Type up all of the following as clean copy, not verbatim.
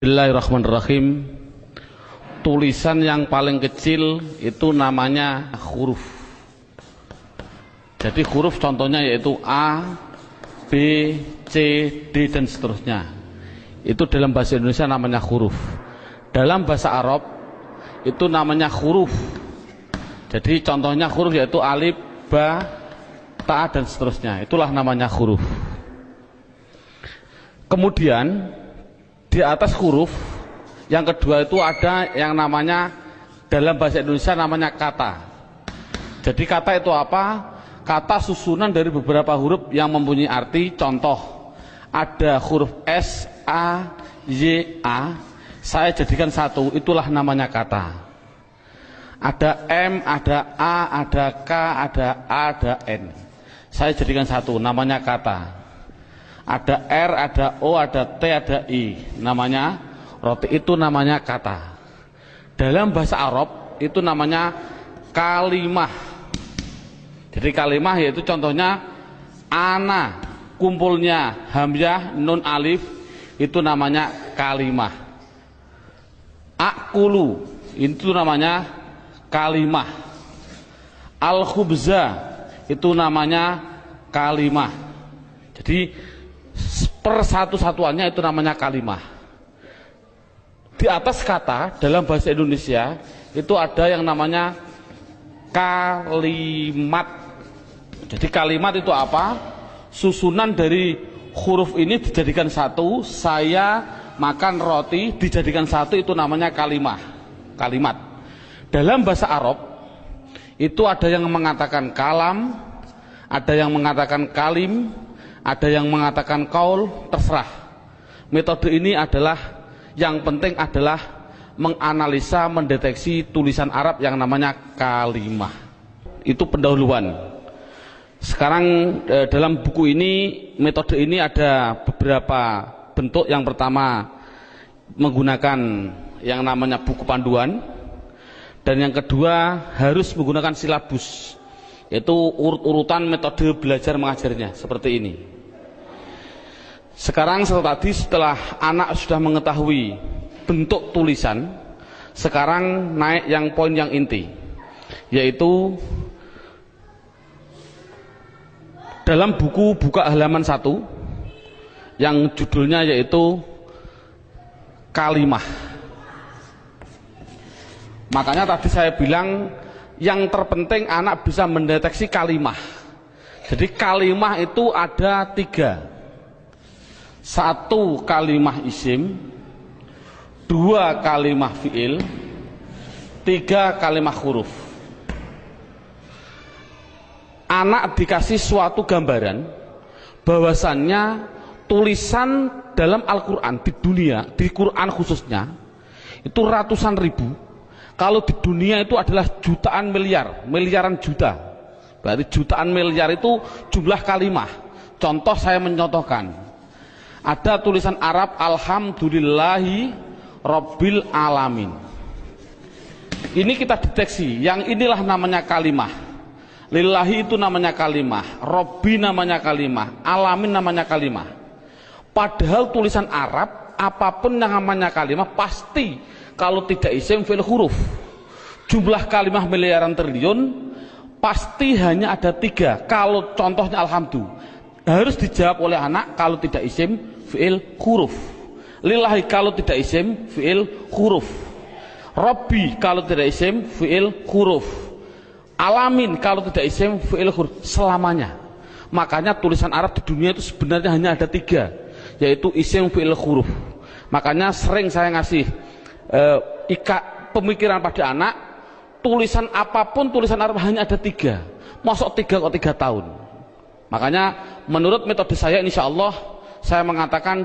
Bismillahirrahmanirrahim. Tulisan yang paling kecil itu namanya huruf. Jadi huruf contohnya yaitu A, B, C, D dan seterusnya. Itu dalam bahasa Indonesia namanya huruf. Dalam bahasa Arab itu namanya huruf. Jadi contohnya huruf yaitu alif, ba, ta dan seterusnya. Itulah namanya huruf. Kemudian di atas huruf yang kedua itu ada yang namanya dalam bahasa Indonesia namanya kata. Jadi kata itu apa? Kata susunan dari beberapa huruf yang mempunyai arti. Contoh, ada huruf S, A, Y, A, saya jadikan satu, itulah namanya kata. Ada M, ada A, ada K, ada A, ada N, saya jadikan satu, namanya kata. Ada R, ada O, ada T, ada I, namanya roti, itu namanya kata. Dalam bahasa Arab itu namanya kalimah. Jadi kalimah yaitu contohnya ana, kumpulnya hamzah, nun, alif, itu namanya kalimah. Akulu, itu namanya kalimah. Al-khubza, itu namanya kalimah. Jadi persatu-satuannya itu namanya kalimah. Di atas kata dalam bahasa Indonesia itu ada yang namanya kalimat. Jadi kalimat itu apa? Susunan dari huruf ini dijadikan satu. Saya makan roti dijadikan satu, itu namanya kalimah. Kalimat. Dalam bahasa Arab itu ada yang mengatakan kalam, ada yang mengatakan kalim, ada yang mengatakan kaul, terserah. Metode ini adalah yang penting adalah menganalisa, mendeteksi tulisan Arab yang namanya kalimah. Itu pendahuluan. Sekarang dalam buku ini, metode ini ada beberapa bentuk. Yang pertama menggunakan yang namanya buku panduan, dan yang kedua harus menggunakan silabus, yaitu urut-urutan metode belajar mengajarnya seperti ini. Sekarang setelah anak sudah mengetahui bentuk tulisan, sekarang naik yang poin yang inti, yaitu dalam buku buka halaman 1 yang judulnya yaitu kalimah. Makanya tadi saya bilang yang terpenting anak bisa mendeteksi kalimah. Jadi kalimah itu ada 3. 1 kalimah isim, 2 kalimah fiil, 3 kalimah huruf. Anak dikasih suatu gambaran bahwasannya tulisan dalam Al-Quran di dunia, di Quran khususnya, itu ratusan ribu. Kalau di dunia itu adalah jutaan miliar, miliaran juta. Berarti jutaan miliar itu jumlah kalimah. Contoh, saya mencontohkan. Ada tulisan Arab alhamdulillahi rabbil alamin. Ini kita deteksi, yang inilah namanya kalimah. Lillahi itu namanya kalimah, Robbi namanya kalimah, alamin namanya kalimah. Padahal tulisan Arab apapun yang namanya kalimah pasti kalau tidak isim fi'il huruf. Jumlah kalimah miliaran triliun pasti hanya ada 3. Kalau contohnya alhamdulillah harus dijawab oleh anak kalau tidak isim fi'il huruf. Lillahi kalau tidak isim fi'il huruf. Robbi kalau tidak isim fi'il huruf. Alamin kalau tidak isim fi'il huruf. Selamanya. Makanya tulisan Arab di dunia itu sebenarnya hanya ada 3, yaitu isim fi'il huruf. Makanya sering saya ngasih pemikiran pada anak, tulisan apapun tulisan Arab hanya ada 3. Masuk 3 kok 3 tahun. Makanya menurut metode saya, insya Allah saya mengatakan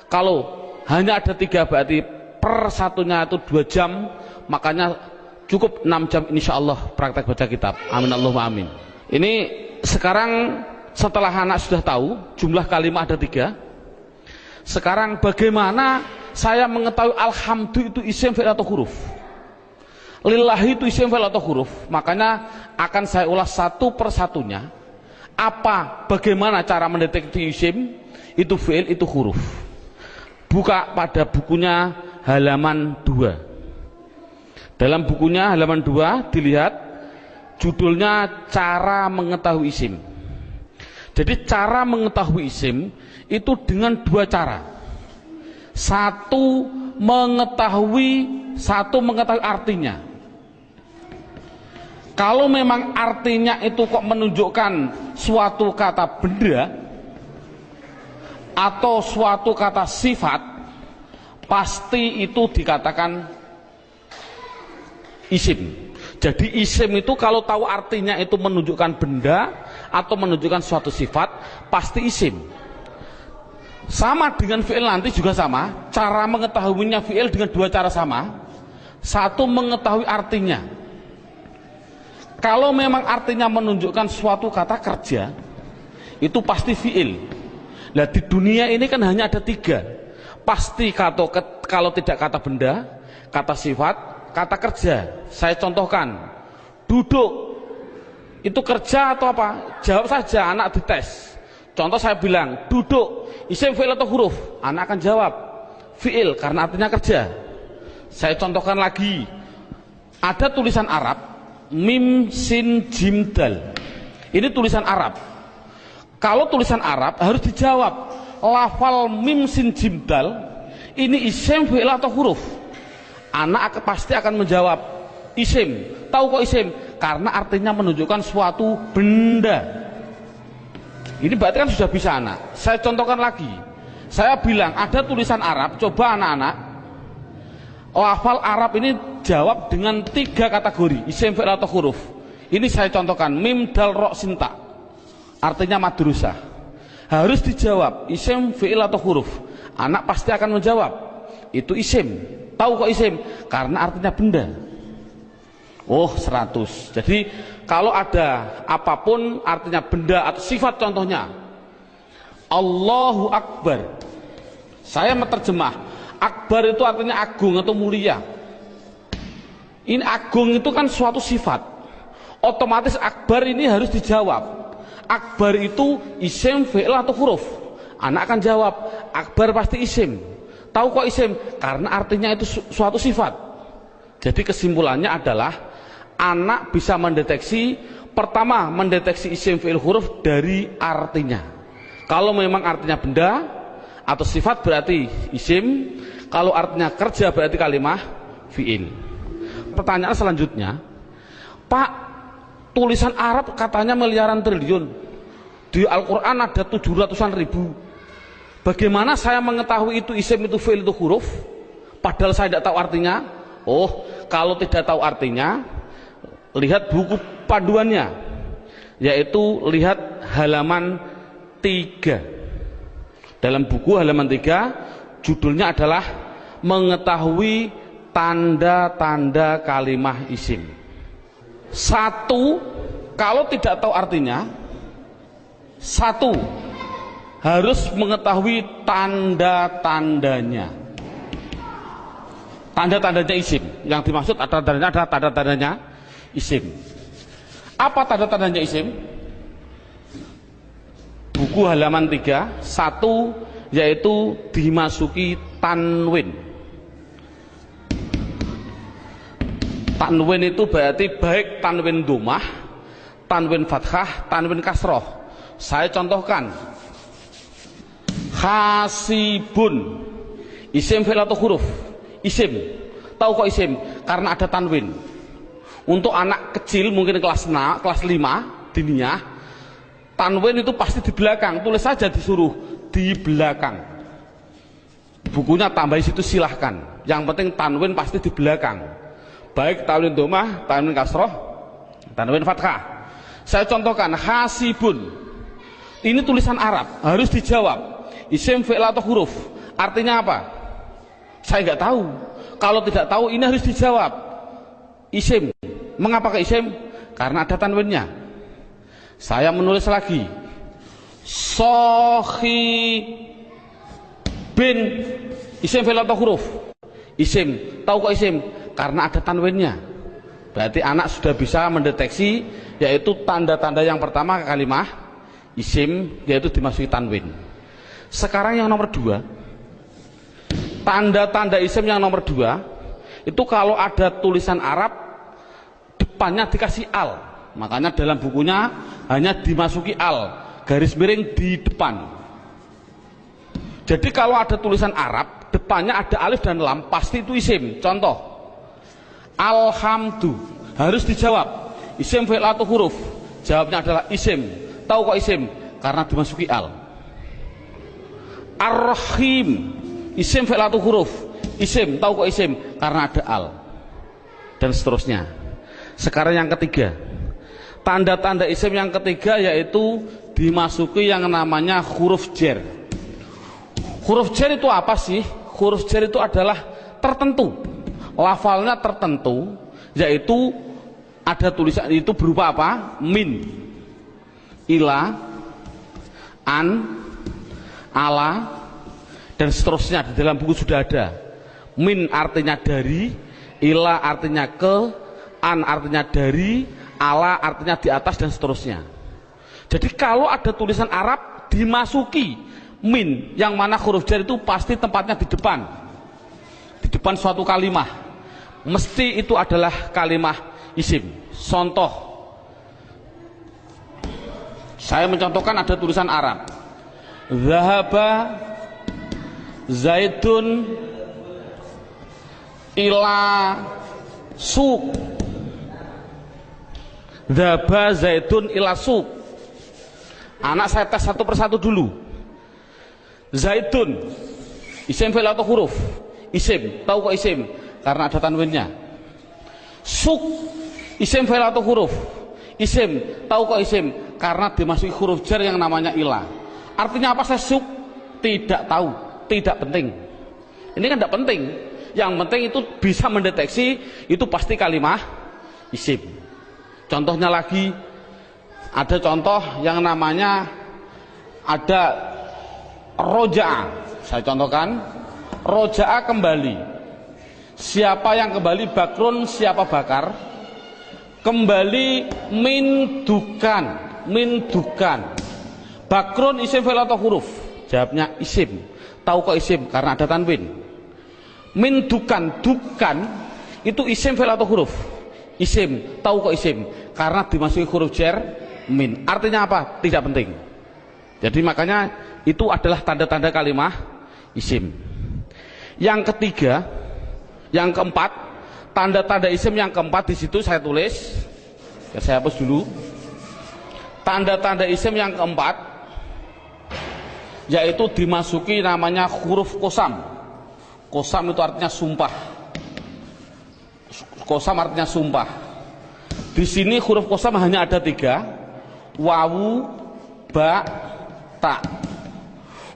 kalau hanya ada 3 berarti per satunya itu 2 jam, makanya cukup 6 jam insya Allah praktek baca kitab. Amin Allahumma amin. Ini sekarang setelah anak sudah tahu jumlah kalimah ada 3, sekarang bagaimana saya mengetahui alhamdulillah itu isim fi'il atau huruf, lillahi itu isim fi'il atau huruf. Makanya akan saya ulas satu persatunya. Bagaimana cara mendeteksi isim itu fi'il itu huruf. dibuka pada bukunya halaman 2. Dalam bukunya halaman 2 dilihat judulnya cara mengetahui isim. Jadi cara mengetahui isim itu dengan 2 cara. Satu mengetahui artinya. Kalau memang artinya itu kok menunjukkan suatu kata benda atau suatu kata sifat, pasti itu dikatakan isim. Jadi isim itu kalau tahu artinya itu menunjukkan benda atau menunjukkan suatu sifat, pasti isim. Sama dengan fi'il nanti juga sama. Cara mengetahuinya fi'il dengan 2 cara sama. Satu mengetahui artinya. Kalau memang artinya menunjukkan suatu kata kerja, itu pasti fi'il. Nah di dunia ini kan hanya ada 3. Pasti kalau tidak kata benda, kata sifat, kata kerja. Saya contohkan, duduk itu kerja atau apa? Jawab saja, anak dites. Contoh saya bilang, duduk, isim, fi'il atau huruf? Anak akan jawab, fi'il, karena artinya kerja. Saya contohkan lagi, ada tulisan Arab, mim, sin, jim, dal. Ini tulisan Arab. Kalau tulisan Arab harus dijawab, lafal mim, sin, jim, dal, ini isim, fi'il atau huruf? Anak pasti akan menjawab isim. Tahu kok isim? Karena artinya menunjukkan suatu benda. Ini berarti kan sudah bisa anak. Saya contohkan lagi. Saya bilang ada tulisan Arab. Coba anak-anak lafal Arab ini jawab dengan 3 kategori, isim, fi'il atau huruf. Ini saya contohkan, mim, dal, ro, sin, ta. Artinya madrasah. Harus dijawab isim, fi'il atau huruf. Anak pasti akan menjawab itu isim. Tahu kok isim? Karena artinya benda. Oh 100. Jadi kalau ada apapun artinya benda atau sifat, contohnya Allahu Akbar, saya menerjemah Akbar itu artinya agung atau mulia. Ini agung itu kan suatu sifat, otomatis Akbar ini harus dijawab. Akbar itu isim, fi'il atau huruf? Anak akan jawab Akbar pasti isim. Tahu kok isim? Karena artinya itu suatu sifat. Jadi kesimpulannya adalah anak bisa mendeteksi, pertama mendeteksi isim, fi'il, huruf dari artinya. Kalau memang artinya benda atau sifat berarti isim, kalau artinya kerja berarti kalimah fi'il. Pertanyaan selanjutnya, Pak, tulisan Arab katanya miliaran triliun, di Al-Quran ada 700-an ribu. Bagaimana saya mengetahui itu isim, itu fi'il, itu huruf, padahal saya tidak tahu artinya? Oh, kalau tidak tahu artinya, lihat buku panduannya, yaitu lihat halaman 3. Dalam buku halaman 3 judulnya adalah mengetahui tanda-tanda kalimah isim. 1, kalau tidak tahu artinya, 1 harus mengetahui tanda-tandanya. Tanda-tandanya isim. Yang dimaksud adalah tanda-tandanya isim. Apa tanda-tandanya isim? Buku halaman 3, 1 yaitu dimasuki tanwin. Tanwin itu berarti baik tanwin dhammah, tanwin fathah, tanwin kasroh. Saya contohkan, hasibun, isim, fi'il atau huruf? Isim. Tahu kok isim? Karena ada tanwin. Untuk anak kecil mungkin kelas 5 diniyah, tanwin itu pasti di belakang. Tulis saja, disuruh di belakang. Bukunya tambah situ silahkan. Yang penting tanwin pasti di belakang. Baik tanwin dhammah, tanwin kasroh, tanwin fathah. Saya contohkan, hasibun. Ini tulisan Arab, harus dijawab isim, fi'il atau huruf? Artinya apa? Saya nggak tahu. Kalau tidak tahu, ini harus dijawab isim. Mengapa ke isim? Karena ada tanwinnya. Saya menulis lagi, sohi bin, isim, fi'il atau huruf? Isim. Tahu kok isim? Karena ada tanwinnya. Berarti anak sudah bisa mendeteksi, yaitu tanda-tanda yang pertama kalimah isim, yaitu dimasuki tanwin. Sekarang yang nomor 2, Tanda-tanda isim yang nomor 2 itu kalau ada tulisan Arab depannya dikasih al, makanya dalam bukunya hanya dimasuki al, garis miring di depan. Jadi kalau ada tulisan Arab depannya ada alif dan lam, pasti itu isim. Contoh, alhamdu, harus dijawab isim fi'il atau huruf. Jawabnya adalah isim. Tahu kok isim? Karena dimasuki al. Ar-Rahim, isim fi'il atau huruf. Isim. Tahu kok isim? Karena ada al. Dan seterusnya. Sekarang yang ketiga, tanda-tanda isim yang ketiga yaitu dimasuki yang namanya huruf jar. Huruf jar itu apa sih? Huruf jar itu adalah tertentu, lafalnya tertentu, yaitu ada tulisan itu berupa apa? Min, ila, an, ala, dan seterusnya. Di dalam buku sudah ada. Min artinya dari, ila artinya ke, an artinya dari, ala artinya di atas, dan seterusnya. Jadi kalau ada tulisan Arab dimasuki min, yang mana huruf jar itu pasti tempatnya di depan suatu kalimah, mesti itu adalah kalimah isim. Contoh, saya mencontohkan ada tulisan Arab, zahaba zaitun ila suq. Zahaba zaitun ila suq. Anak saya tes satu persatu dulu. Zaitun isim fi'il atau huruf? Isim. Tahu kok isim? Karena ada tanwinnya. Suq isim fi'il atau huruf? Isim. Tahu kok isim? Karena dimasuki huruf jar yang namanya ila. Artinya apa saya suq? Tidak tahu, tidak penting. Ini kan tidak penting. Yang penting itu bisa mendeteksi itu pasti kalimah isim. Contohnya lagi, ada contoh yang namanya ada roja'a. Saya contohkan, roja'a kembali. Siapa yang kembali? Bakrun, siapa bakar? Kembali min dukan. Bakrun isim fi'il atau huruf? Jawabnya isim. Tahu kok isim? Karena ada tanwin. Min dukan itu isim fi'il atau huruf? Isim. Tahu kok isim? Karena dimasuki huruf jar min. Artinya apa? Tidak penting. Jadi makanya itu adalah tanda-tanda kalimah isim. Yang ketiga, yang keempat, tanda-tanda isim yang keempat di situ saya tulis. Ya, saya hapus dulu. Tanda-tanda isim yang keempat yaitu dimasuki namanya huruf qasam. Qasam itu artinya sumpah. Qasam artinya sumpah. Di sini huruf qasam hanya ada 3, wawu, ba, ta.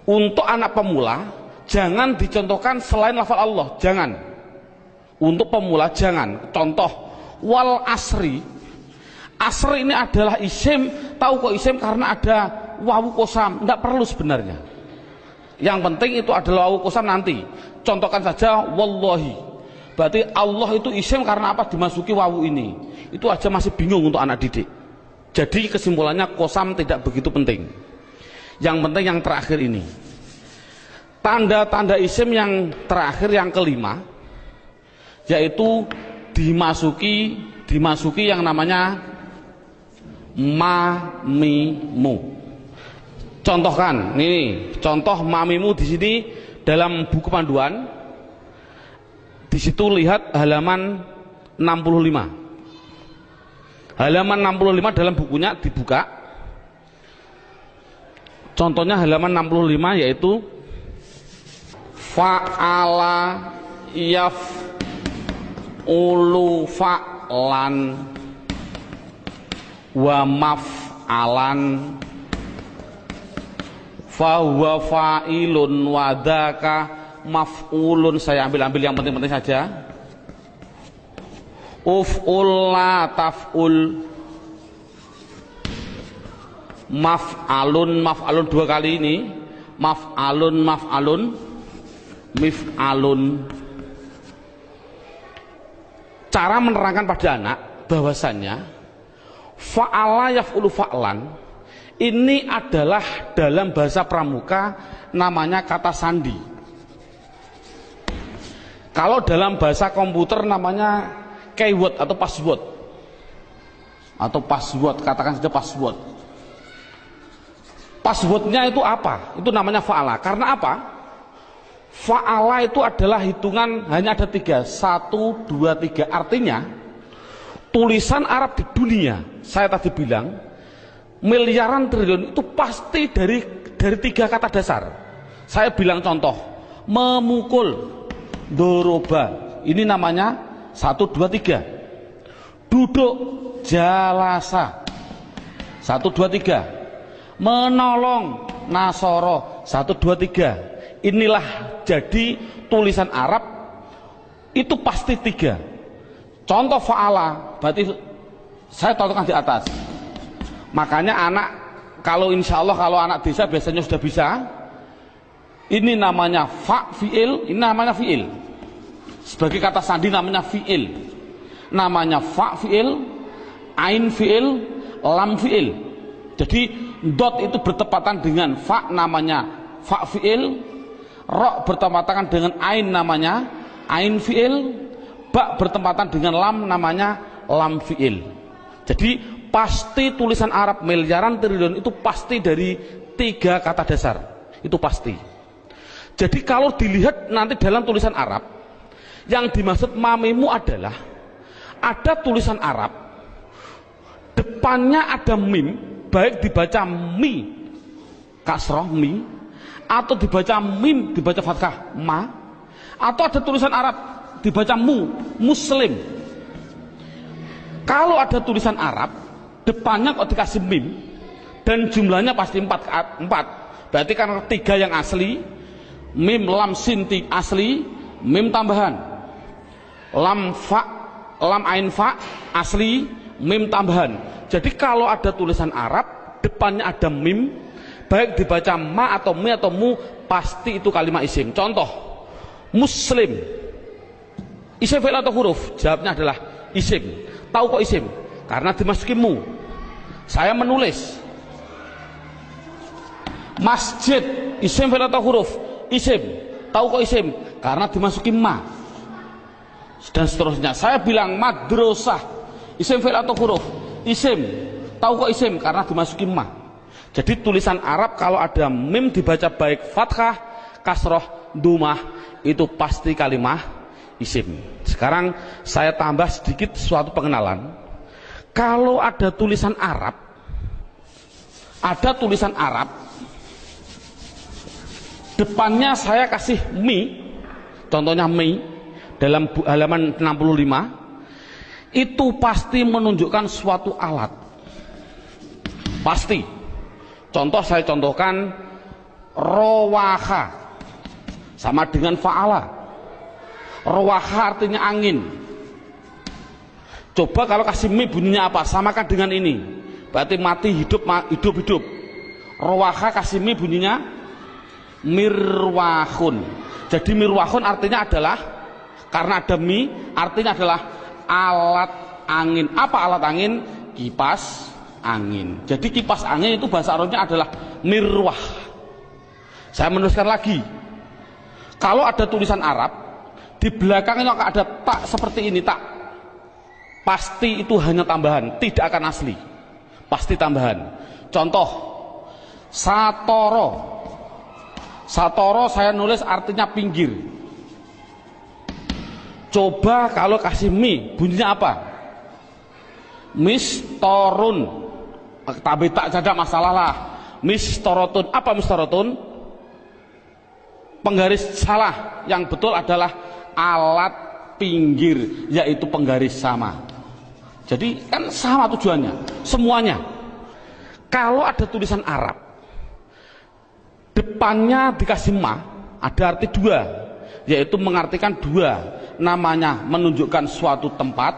Untuk anak pemula jangan dicontohkan selain lafal Allah, jangan. Untuk pemula jangan. Contoh, wal asri. Asri ini adalah isim. Tahu kok isim? Karena ada wawu qasam. Tidak perlu sebenarnya. Yang penting itu adalah wawu qasam nanti. Contohkan saja wallahi. Berarti Allah itu isim karena apa? Dimasuki wawu ini. Itu aja masih bingung untuk anak didik. Jadi kesimpulannya qasam tidak begitu penting. Yang penting yang terakhir ini. Tanda-tanda isim yang terakhir, yang kelima, yaitu dimasuki yang namanya mamimu. Contohkan, ini contoh mamimu di sini dalam buku panduan. Di situ lihat halaman 65. Halaman 65 dalam bukunya dibuka. Contohnya halaman 65 yaitu fa'ala yaf'ulu fa'lan wa maf'alan fahuwa fa'ilun wa dzaka maf'ulun. Saya ambil yang penting-penting saja. Uf'ul la taf'ul, maf'alun 2 kali ini, maf'alun mif'alun. Cara menerangkan pada anak bahwasannya fa'ala yaf'ulu fa'lan ini adalah dalam bahasa pramuka namanya kata sandi. Kalau dalam bahasa komputer namanya keyword atau password. Atau password, katakan saja password. Passwordnya itu apa? Itu namanya fa'ala. Karena apa? Fa'ala itu adalah hitungan hanya ada 3. 1, 2, 3. Artinya tulisan Arab di dunia, saya tadi bilang miliaran triliun itu pasti dari 3 kata dasar. Saya bilang contoh, memukul, doroba, ini namanya 1, 2, 3. Duduk, jalasa, 1, 2, 3. Menolong, nasoro, 1, 2, 3. Inilah jadi tulisan Arab itu pasti 3. Contoh fa'ala, berarti saya contohkan di atas. Makanya anak, kalau insya Allah kalau anak desa biasanya sudah bisa. Ini namanya fa fi'il, ini namanya fi'il. Sebagai kata sandi namanya fi'il. Namanya fa fi'il, ain fi'il, lam fi'il. Jadi dot itu bertepatan dengan fa namanya fa fi'il, ro bertepatan dengan ain namanya ain fi'il, ba bertepatan dengan lam namanya lam fi'il. Jadi pasti tulisan Arab miliaran triliun itu pasti dari 3 kata dasar. Itu pasti. Jadi kalau dilihat nanti dalam tulisan Arab, yang dimaksud mamimu adalah ada tulisan Arab, depannya ada mim, baik dibaca mi kasroh mi, atau dibaca mim dibaca fathah ma, atau ada tulisan Arab dibaca mu muslim. Kalau ada tulisan Arab depannya kok dikasih mim dan jumlahnya pasti 4, berarti karena 3 yang asli, mim lam sin asli, mim tambahan, lam fa lam ain fa asli, mim tambahan. Jadi kalau ada tulisan Arab depannya ada mim, baik dibaca ma atau mi atau mu, pasti itu kalimat isim. Contoh, muslim, isim fi'il atau huruf? Jawabnya adalah isim. Tahu kok isim? Karena dimasuki mu. Saya menulis masjid, isim fi'il atau huruf? Isim. Tahu kok isim? Karena dimasuki ma. Dan seterusnya. Saya bilang madrasah, isim fi'il atau huruf? Isim. Tahu kok isim? Karena dimasuki ma. Jadi tulisan Arab kalau ada mim dibaca baik fathah, kasroh, dumah, itu pasti kalimah isim. Sekarang saya tambah sedikit suatu pengenalan. Kalau ada tulisan Arab, depannya saya kasih mi, contohnya mi dalam halaman 65, itu pasti menunjukkan suatu alat. Pasti. Contoh saya contohkan rowaha sama dengan fa'ala. Rowaha artinya angin. Coba kalau kasih mi bunyinya apa? Samakan dengan ini. Berarti mati hidup hidup. Rowaha kasih mi bunyinya mirwahun. Jadi mirwahun artinya adalah, karena ada mi artinya adalah alat angin. Apa alat angin? Kipas angin. Jadi kipas angin itu bahasa Arabnya adalah mirwah. Saya menuliskan lagi. Kalau ada tulisan Arab di belakangnya ada tak seperti ini, tak, pasti itu hanya tambahan, tidak akan asli. Pasti tambahan. Contoh, satoro. Satoro saya nulis artinya pinggir. Coba kalau kasih mi, bunyinya apa? Mistorun. Tapi tak ada masalah lah. Mistorotun. Apa mistorotun? Penggaris salah. Yang betul adalah alat pinggir, yaitu penggaris sama. Jadi kan sama tujuannya, semuanya. Kalau ada tulisan Arab, depannya dikasih ma, ada arti 2, yaitu mengartikan 2. Namanya menunjukkan suatu tempat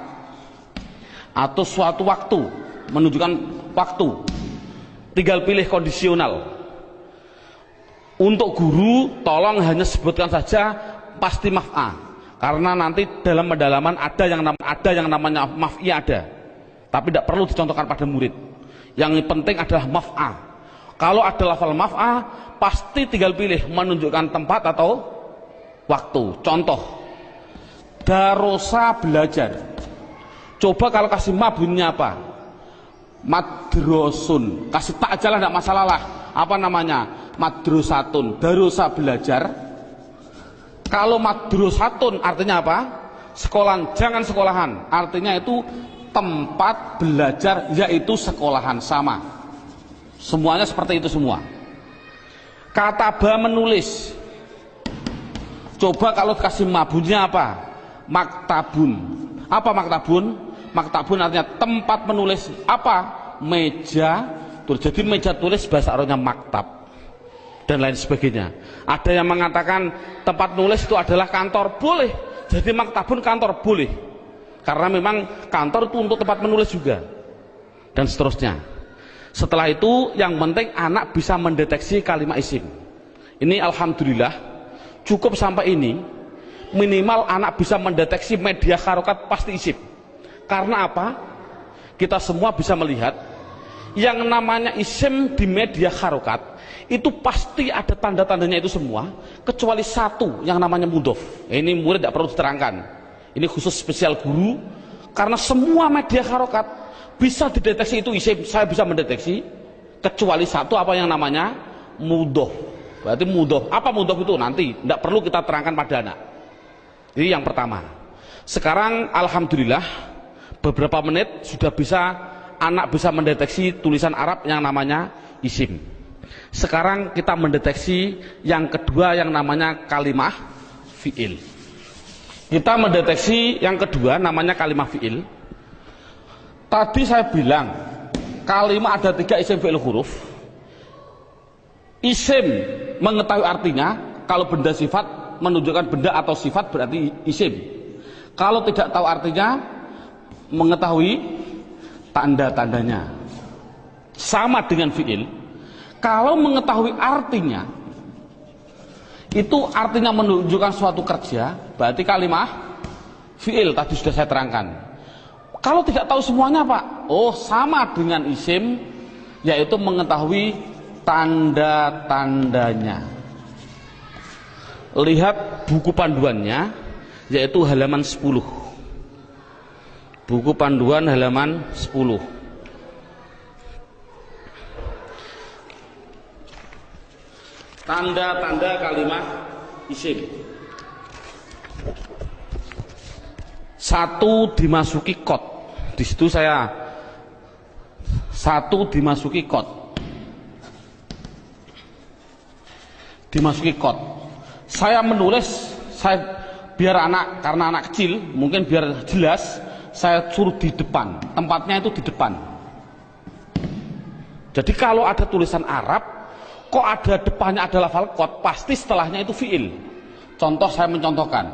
atau suatu waktu, menunjukkan waktu. Tinggal pilih kondisional. Untuk guru tolong hanya sebutkan saja pasti maf'a, karena nanti dalam pendalaman ada yang namanya maf'i ada, tapi tidak perlu dicontohkan pada murid. Yang penting adalah maf'a. Kalau ada lafal maf'a, pasti tinggal pilih menunjukkan tempat atau waktu. Contoh, Darosa belajar. Coba kalau kasih ma bunyinya apa? Madrosun. Kasih tak aja lah, tidak masalah lah. Apa namanya? Madrosatun. Darosa belajar. Kalau madrosatun artinya apa? Sekolahan, jangan sekolahan. Artinya itu tempat belajar, yaitu sekolahan, sama. Semuanya seperti itu semua. Kataba menulis. Coba kalau kasih ma bunyinya apa? Maktabun. Apa maktabun? Maktabun artinya tempat menulis. Apa? Meja. Jadi meja tulis bahasa Arabnya maktab dan lain sebagainya. Ada yang mengatakan tempat nulis itu adalah kantor, boleh. Jadi maktabun kantor, boleh. Karena memang kantor itu untuk tempat menulis juga. Dan seterusnya. Setelah itu yang penting anak bisa mendeteksi kalimat isim. Ini alhamdulillah cukup sampai ini. Minimal anak bisa mendeteksi media harokat pasti isim. Karena apa? Kita semua bisa melihat yang namanya isim di media harokat itu pasti ada tanda-tandanya itu semua, kecuali satu yang namanya mudhof. Ini murid tidak perlu diterangkan. Ini khusus spesial guru, karena semua media harokat bisa dideteksi itu isim. Saya bisa mendeteksi kecuali satu, apa yang namanya mudhof. Berarti mudhof. Apa mudhof itu? Nanti tidak perlu kita terangkan pada anak. Ini yang pertama. Sekarang alhamdulillah beberapa menit sudah bisa anak bisa mendeteksi tulisan Arab yang namanya isim. Sekarang kita mendeteksi yang kedua yang namanya kalimah fi'il. Kita mendeteksi yang kedua namanya kalimah fi'il. Tadi saya bilang kalimah ada 3 isim fi'il huruf. Isim mengetahui artinya, kalau benda sifat menunjukkan benda atau sifat berarti isim. Kalau tidak tahu artinya, mengetahui tanda-tandanya. Sama dengan fi'il. Kalau mengetahui artinya, itu artinya menunjukkan suatu kerja, berarti kalimah fi'il. Tadi sudah saya terangkan. Kalau tidak tahu semuanya Pak, oh sama dengan isim, yaitu mengetahui tanda-tandanya. Lihat buku panduannya, yaitu halaman 10. Buku panduan halaman 10. Tanda-tanda kalimat isim. 1 dimasuki kot. Di situ saya 1 dimasuki kot. Dimasuki kot. Saya menulis, biar anak, karena anak kecil, mungkin biar jelas, saya suruh di depan, tempatnya itu di depan. Jadi kalau ada tulisan Arab, kok ada depannya ada lafal qad, pasti setelahnya itu fi'il. Contoh, saya mencontohkan.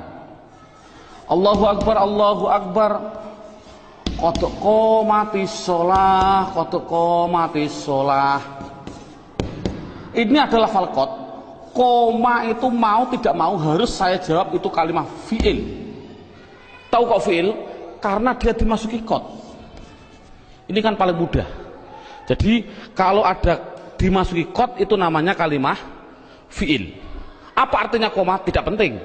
Allahu Akbar, Allahu Akbar. Qad qomatis shalah, qad qomatis shalah. Ini adalah lafal qad. Koma itu mau tidak mau harus saya jawab itu kalimat fi'il. Tahu kok fi'il? Karena dia dimasuki kot. Ini kan paling mudah. Jadi kalau ada dimasuki kot itu namanya kalimah fi'il. Apa artinya koma? Tidak penting.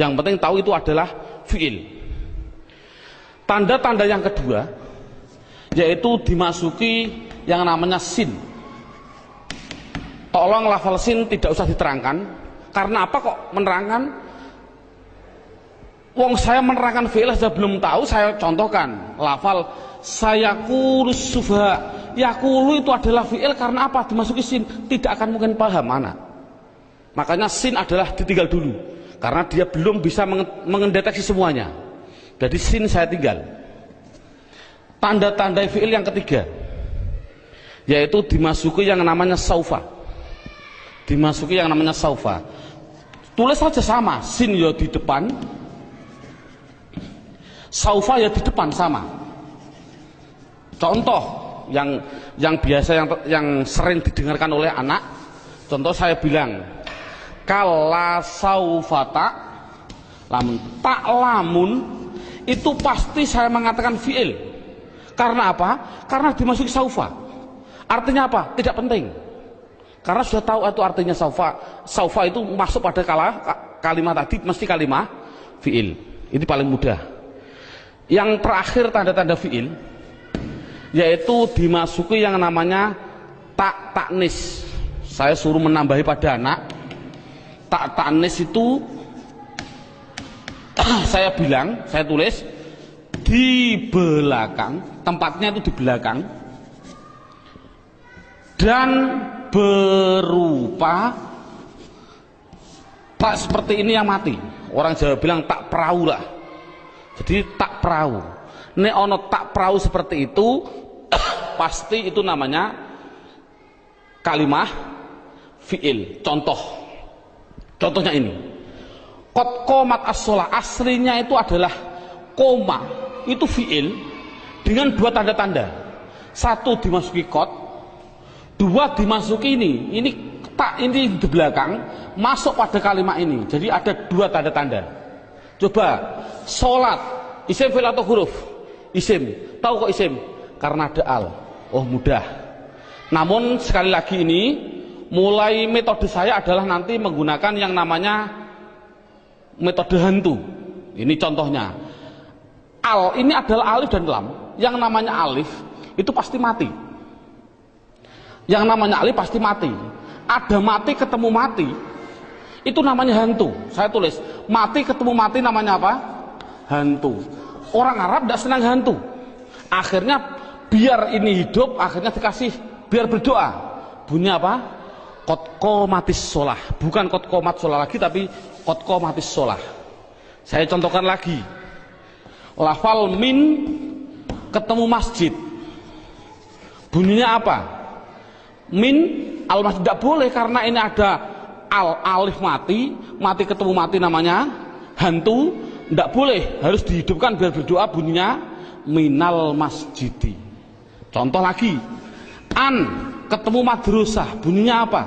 Yang penting tahu itu adalah fi'il. Tanda-tanda yang kedua yaitu dimasuki yang namanya sin. Tolong lafal sin tidak usah diterangkan. Karena apa kok menerangkan? Wong saya menerangkan fi'il saja belum tahu, saya contohkan lafal sayaqulus sufaha. Yaqulu itu adalah fi'il karena apa? Dimasuki sin, tidak akan mungkin paham anak. Makanya sin adalah ditinggal dulu karena dia belum bisa mendeteksi semuanya. Jadi sin saya tinggal. Tanda-tanda fi'il yang ketiga yaitu dimasuki yang namanya saufa. Dimasuki yang namanya saufa. Tulis saja sama, sin ya di depan, saufa ya di depan sama. Contoh yang biasa yang sering didengarkan oleh anak, contoh saya bilang kala saufata lamun, tak lamun itu pasti saya mengatakan fi'il. Karena apa? Karena dimasuki saufa. Artinya apa? Tidak penting. Karena sudah tahu itu artinya saufa. Saufa itu masuk pada kalimat tadi mesti kalimat fi'il. Ini paling mudah. Yang terakhir tanda-tanda fiil yaitu dimasuki yang namanya taknis. Saya suruh menambahi pada anak. Taknis itu saya bilang, saya tulis di belakang, tempatnya itu di belakang, dan berupa tak seperti ini yang mati. Orang Jawa bilang tak perahu lah. Jadi tak perahu. Nek ono tak perahu seperti itu pasti itu namanya kalimah fiil. Contohnya ini. Qad qomat as-shalah, aslinya itu adalah koma, itu fiil dengan dua tanda-tanda. Satu dimasuki qad, dua dimasuki ini tak, ini di belakang masuk pada kalimat ini. Jadi ada dua tanda-tanda. Coba sholat, isim fi'il atau huruf? Isim. Tahu kok isim? Karena ada al. Oh mudah. Namun sekali lagi ini mulai metode saya adalah nanti menggunakan yang namanya metode hantu. Ini contohnya. Al ini adalah alif dan lam. Yang namanya alif itu pasti mati. Yang namanya alif pasti mati. Ada mati ketemu mati, itu namanya hantu. Saya tulis mati ketemu mati namanya apa? Hantu. Orang Arab tidak senang hantu. Akhirnya biar ini hidup, akhirnya dikasih biar berdoa. Bunyi apa? Qad qomatis shalah. Bukan qad qomat shalah lagi, tapi qad qomatis shalah. Saya contohkan lagi. Lafal min ketemu masjid. Bunyinya apa? Min al masjid tidak boleh karena ini ada alif mati ketemu mati namanya hantu, tidak boleh, harus dihidupkan biar berdoa, bunyinya minal masjidi. Contoh lagi, an ketemu madrasah, bunyinya apa?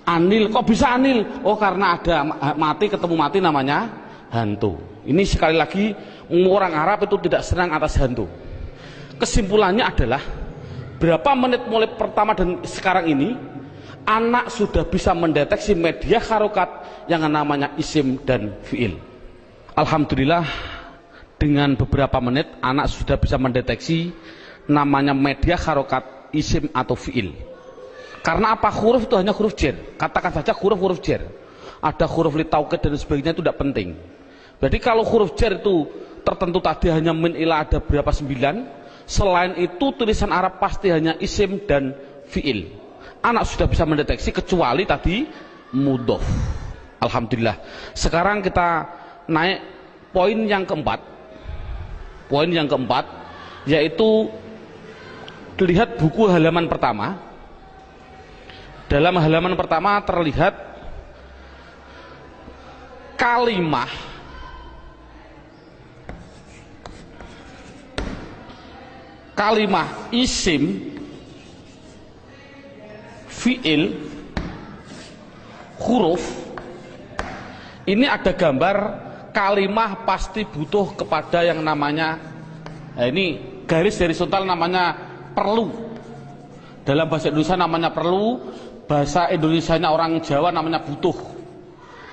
Anil. Kok bisa anil? Oh karena ada mati ketemu mati namanya hantu. Ini sekali lagi orang Arab itu tidak senang atas hantu. Kesimpulannya adalah berapa menit mulai pertama dan sekarang ini anak sudah bisa mendeteksi media harokat yang namanya isim dan fiil. Alhamdulillah dengan beberapa menit anak sudah bisa mendeteksi namanya media harokat isim atau fiil. Karena apa? Huruf itu hanya huruf jar. Katakan saja huruf jar. Ada huruf li taukid dan sebagainya, itu tidak penting. Jadi kalau huruf jar itu tertentu tadi hanya min ila ada berapa 9. Selain itu tulisan Arab pasti hanya isim dan fiil. Anak sudah bisa mendeteksi kecuali tadi mudhof. Alhamdulillah. Sekarang kita naik poin yang keempat. Poin yang keempat yaitu lihat buku halaman pertama. Dalam halaman pertama terlihat kalimah isim, fiil, huruf. Ini ada gambar kalimah pasti butuh kepada yang namanya, nah ini garis horizontal namanya perlu. Dalam bahasa Indonesia namanya perlu, bahasa Indonesianya orang Jawa namanya butuh.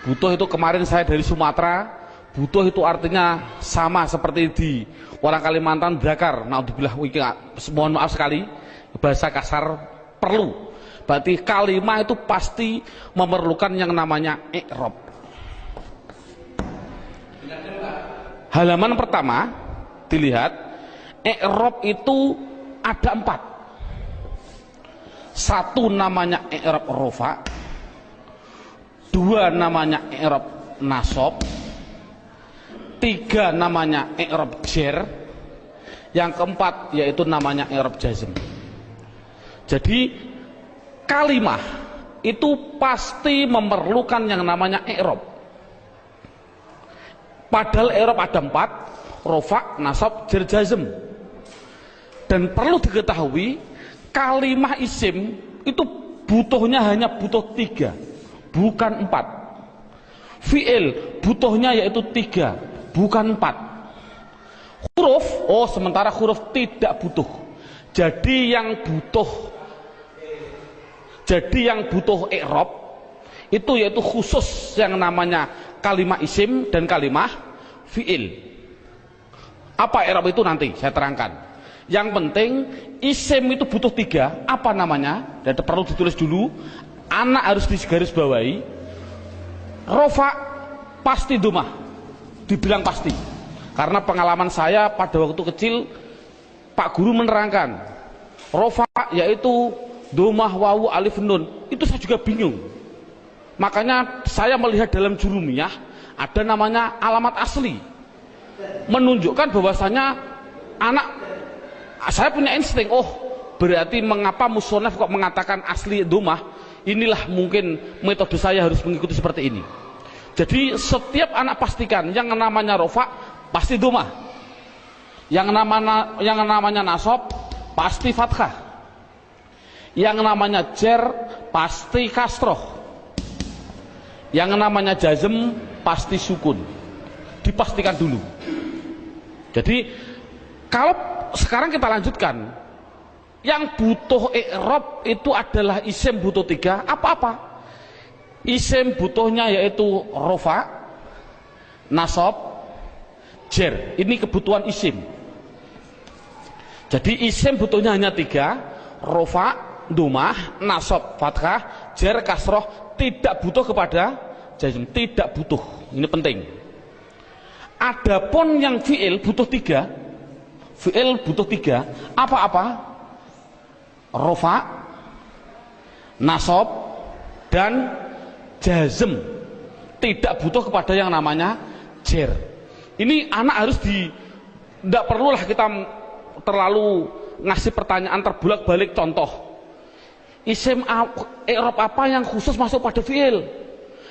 Butuh itu kemarin saya dari Sumatera. Butuh itu artinya sama seperti di orang Kalimantan brakar. Naudzubillah, mohon maaf sekali bahasa kasar perlu. Berarti kalimah itu pasti memerlukan yang namanya i'rab. Halaman pertama dilihat i'rab itu ada 4. Satu namanya i'rab rofa, 2 namanya i'rab nasab, 3 namanya i'rab jar, yang keempat yaitu namanya i'rab jazm. Jadi kalimah itu pasti memerlukan yang namanya i'rab. Padahal i'rab ada 4, rofa, nasab, jar, jazm. Dan perlu diketahui kalimah isim itu butuhnya hanya butuh 3, bukan 4. Fi'il butuhnya yaitu 3, bukan 4. Huruf, oh sementara huruf tidak butuh. Jadi yang butuh i'rab itu yaitu khusus yang namanya kalimah isim dan kalimah fi'il. Apa i'rab itu nanti saya terangkan. Yang penting isim itu butuh 3. Apa namanya? Dan perlu ditulis dulu. Anak harus digarisbawahi. Rofa pasti domah. Dibilang pasti. Karena pengalaman saya pada waktu kecil, Pak Guru menerangkan rofa yaitu domah wawu alif nun. Itu saya juga bingung. Makanya saya melihat dalam jurumiyah ada namanya alamat asli, menunjukkan bahwasanya anak, saya punya insting, oh berarti mengapa musonaf kok mengatakan asli domah, inilah mungkin metode saya harus mengikuti seperti ini. Jadi setiap anak pastikan yang namanya rofa pasti domah, yang namanya nasab pasti fathah, yang namanya jer pasti kasroh, yang namanya jazm pasti sukun. Dipastikan dulu. Jadi kalau sekarang kita lanjutkan, yang butuh i'rab itu adalah isim butuh 3. Apa-apa? Isim butuhnya yaitu rofa, nasab, jer. Ini kebutuhan isim. Jadi isim butuhnya hanya 3, rofa, domah, nasab, fathah, jer, kasroh. Tidak butuh kepada jazm, tidak butuh. Ini penting. Adapun yang fi'il butuh 3. Fi'il butuh 3. Apa-apa? Rofa, nasab, dan jazm. Tidak butuh kepada yang namanya jer. Ini anak harus tidak perlulah kita terlalu ngasih pertanyaan terbulak-balik. Contoh, isim i'rab apa yang khusus masuk pada fi'il,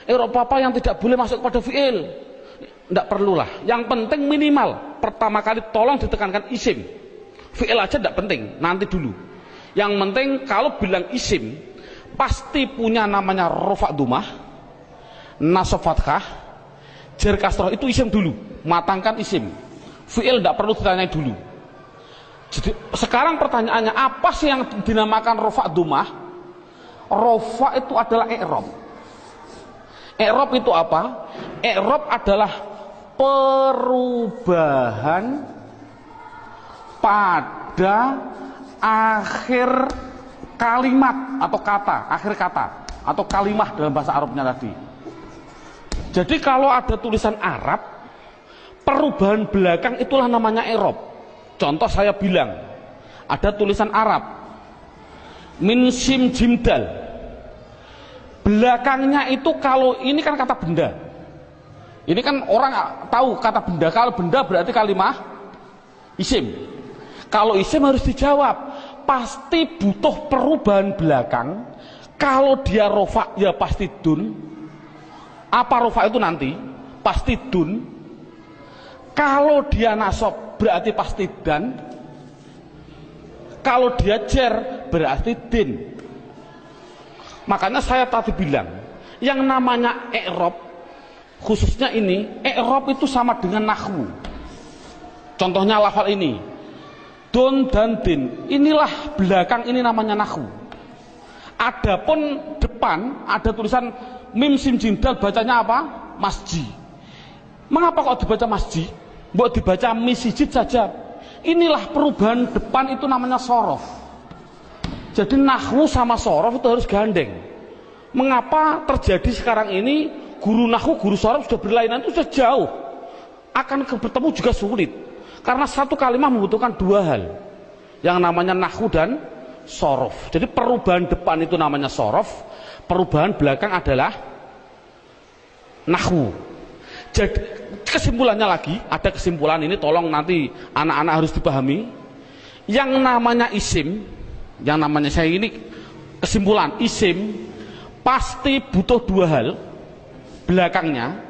i'rab apa yang tidak boleh masuk pada fi'il, tidak perlulah. Yang penting minimal pertama kali tolong ditekankan isim. Fi'il aja tidak penting, nanti dulu. Yang penting kalau bilang isim pasti punya namanya rofa domah, nasab fathah, jer kasroh. Itu isim dulu, matangkan isim. Fi'il tidak perlu ditanya dulu. Jadi sekarang pertanyaannya, apa sih yang dinamakan rofa domah? Rofa itu adalah i'rab. I'rab itu apa? I'rab adalah perubahan pada akhir kalimat atau kata, akhir kata atau kalimah dalam bahasa Arabnya tadi. Jadi kalau ada tulisan Arab, perubahan belakang itulah namanya i'rab. Contoh saya bilang, ada tulisan Arab min sim jim dal, belakangnya itu, kalau ini kan kata benda, ini kan orang tahu kata benda. Kalau benda berarti kalimah isim. Kalau isim harus dijawab, pasti butuh perubahan belakang. Kalau dia rofa ya pasti dun. Apa rofa itu nanti? Pasti dun. Kalau dia nasab berarti pasti dan. Kalau dia jer berarti din. Makanya saya tadi bilang, yang namanya i'rab, khususnya ini, i'rab itu sama dengan nahwu. Contohnya lafal ini, don dan din. Inilah belakang, ini namanya nahwu. Adapun depan ada tulisan mim sim jim dal, bacanya apa? Masjid. Mengapa kok dibaca masjid? Mbok dibaca misjid saja. Inilah perubahan depan, itu namanya sorof. Jadi nahwu sama sorof itu harus gandeng. Mengapa terjadi sekarang ini guru nahwu, guru sorof sudah berlainan, itu sudah jauh. Akan bertemu juga sulit. Karena satu kalimat membutuhkan 2 hal. Yang namanya nahwu dan sorof. Jadi perubahan depan itu namanya sorof, perubahan belakang adalah nahwu. Jadi kesimpulannya lagi, ada kesimpulan ini, tolong nanti anak-anak harus dipahami. Yang namanya isim, yang namanya, saya ini kesimpulan, isim pasti butuh 2 hal belakangnya.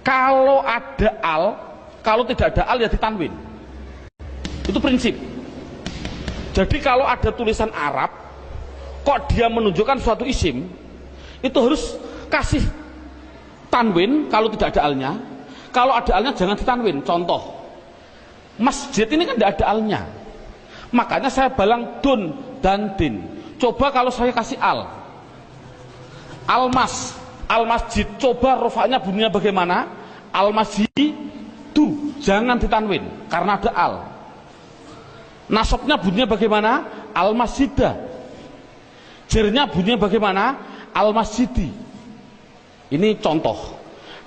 Kalau ada al, kalau tidak ada al ya ditanwin. Itu prinsip. Jadi kalau ada tulisan Arab kok dia menunjukkan suatu isim, itu harus kasih tanwin kalau tidak ada alnya. Kalau ada alnya jangan ditanwin. Contoh, masjid ini kan tidak ada alnya, makanya saya balang dun dan din. Coba kalau saya kasih al, al masjid, coba rofanya bunyinya bagaimana? Al masjid, masjidu, jangan ditanwin karena ada al. Nasabnya bunyinya bagaimana? Al masjidah. Jernya bunyinya bagaimana? Al masjidi. Ini contoh.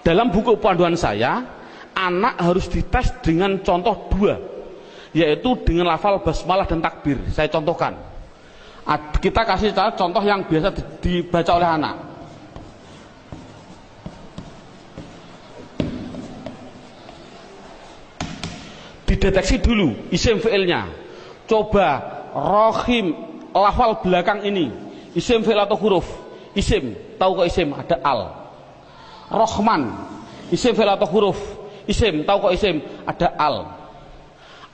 Dalam buku panduan saya, anak harus dites dengan contoh 2, yaitu dengan lafal basmalah dan takbir. Saya contohkan. Kita kasih contoh yang biasa dibaca oleh anak. Dideteksi dulu isim fi'ilnya. Coba rohim, lafal belakang ini isim fi'il atau huruf? Isim, tahu kok isim? Ada al. Rohman, isim fi'il atau huruf? Isim, tahu kok isim? Ada al.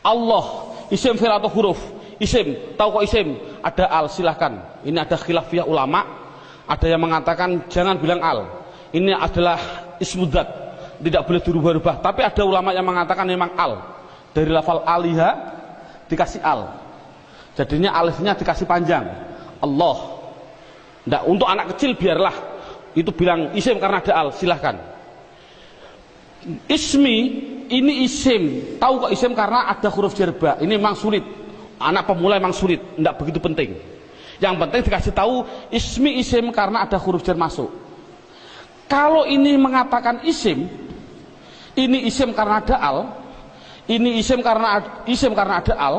Allah, isim fi'il atau huruf? Isim, tahu kok isim? Ada al. Silahkan. Ini ada khilafiyah ulama. Ada yang mengatakan jangan bilang al. Ini adalah ismudzat, tidak boleh dirubah-rubah. Tapi ada ulama yang mengatakan memang al. Dari lafal aliha dikasih al, jadinya alifnya dikasih panjang. Allah. Nah, untuk anak kecil biarlah itu bilang isim karena ada al, silahkan. Ismi, ini isim, tahu kok isim karena ada huruf jerba. Ini memang sulit, anak pemula memang sulit, tidak begitu penting. Yang penting dikasih tahu ismi isim karena ada huruf jar masuk. Kalau ini mengatakan isim, ini isim karena ada al, ini isim karena ada al,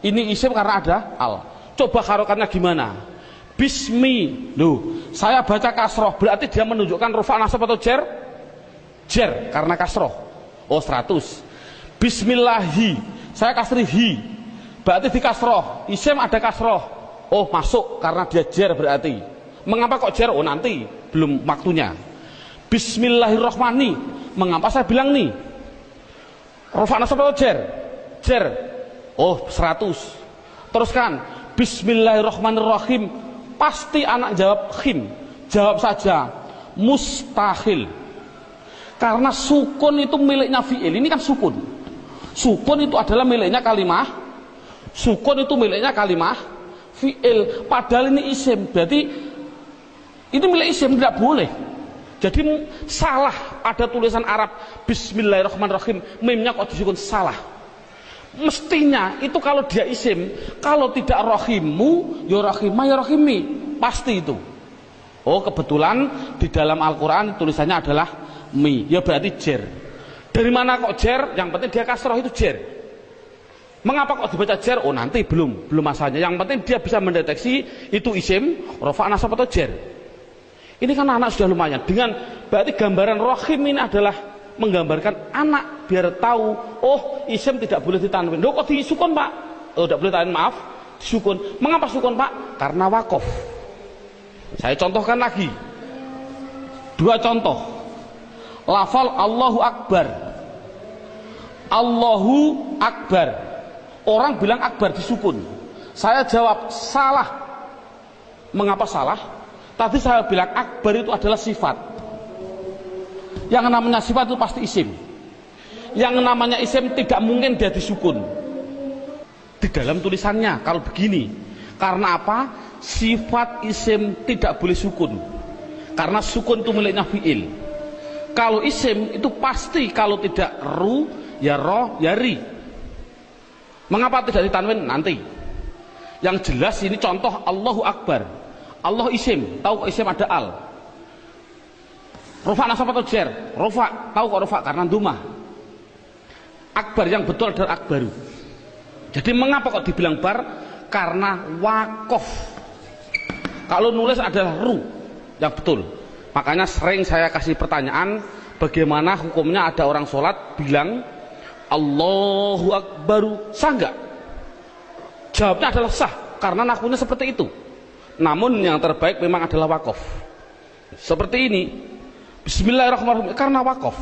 ini isim karena ada al. Coba harokannya gimana? Bismi, loh, saya baca kasroh, berarti dia menunjukkan rufa nasab atau jer? Jer, karena kasroh. Oh 100. Bismillahi, saya kasri hi, berarti di kasroh. Isim ada kasroh. Oh masuk, karena dia jer berarti. Mengapa kok jer? Oh nanti, belum waktunya. Bismillahirrohmani, mengapa saya bilang nih? Rufa nasab atau jer? Jer. Oh 100. Teruskan Bismillahirrahmanirrahim. Pasti anak jawab khim. Jawab saja mustahil. Karena sukun itu miliknya fi'il. Ini kan sukun. Sukun itu adalah miliknya kalimah. Sukun itu miliknya kalimah fi'il. Padahal ini isim. Berarti ini milik isim, tidak boleh. Jadi salah ada tulisan Arab Bismillahirrahmanirrahim, mimnya kok disukun, salah. Mestinya itu kalau dia isim, kalau tidak rohimu ya rohimah ya rohimi, pasti itu. Oh kebetulan di dalam Al-Quran tulisannya adalah mi, ya berarti jer. Dari mana kok jer? Yang penting dia kasroh, itu jer. Mengapa kok dibaca jer? Oh nanti belum masalahnya. Yang penting dia bisa mendeteksi itu isim, rofa nasab atau jer. Ini kan anak sudah lumayan. Dengan berarti gambaran rohim ini adalah menggambarkan anak biar tahu, oh isim tidak boleh ditanwin. Loh kok disukun pak? Oh tidak boleh tanwin, maaf, disukun. Mengapa sukun pak? Karena wakof. Saya contohkan lagi 2 contoh. Lafal Allahu Akbar. Allahu Akbar. Orang bilang akbar disukun. Saya jawab salah. Mengapa salah? Tadi saya bilang akbar itu adalah sifat. Yang namanya sifat itu pasti isim. Yang namanya isim tidak mungkin dia disukun. Di dalam tulisannya kalau begini. Karena apa? Sifat isim tidak boleh sukun. Karena sukun itu miliknya fi'il. Kalau isim itu pasti kalau tidak ru, ya roh, ya ri. Mengapa tidak ditanwin? Nanti. Yang jelas ini contoh Allahu Akbar. Allah isim, tahu kok isim ada al. Rufa nasab atau jer? Rufa, tahu kok rufa? Karena dumah. Akbar yang betul adalah akbaru. Jadi mengapa kok dibilang bar? Karena wakof. Kalau nulis adalah ru yang betul. Makanya sering saya kasih pertanyaan, bagaimana hukumnya ada orang sholat bilang Allahu Akbaru, sah nggak? Jawabnya adalah sah, karena nakunya seperti itu. Namun yang terbaik memang adalah wakof. Seperti ini, Bismillahirrahmanirrahim, karena wakof.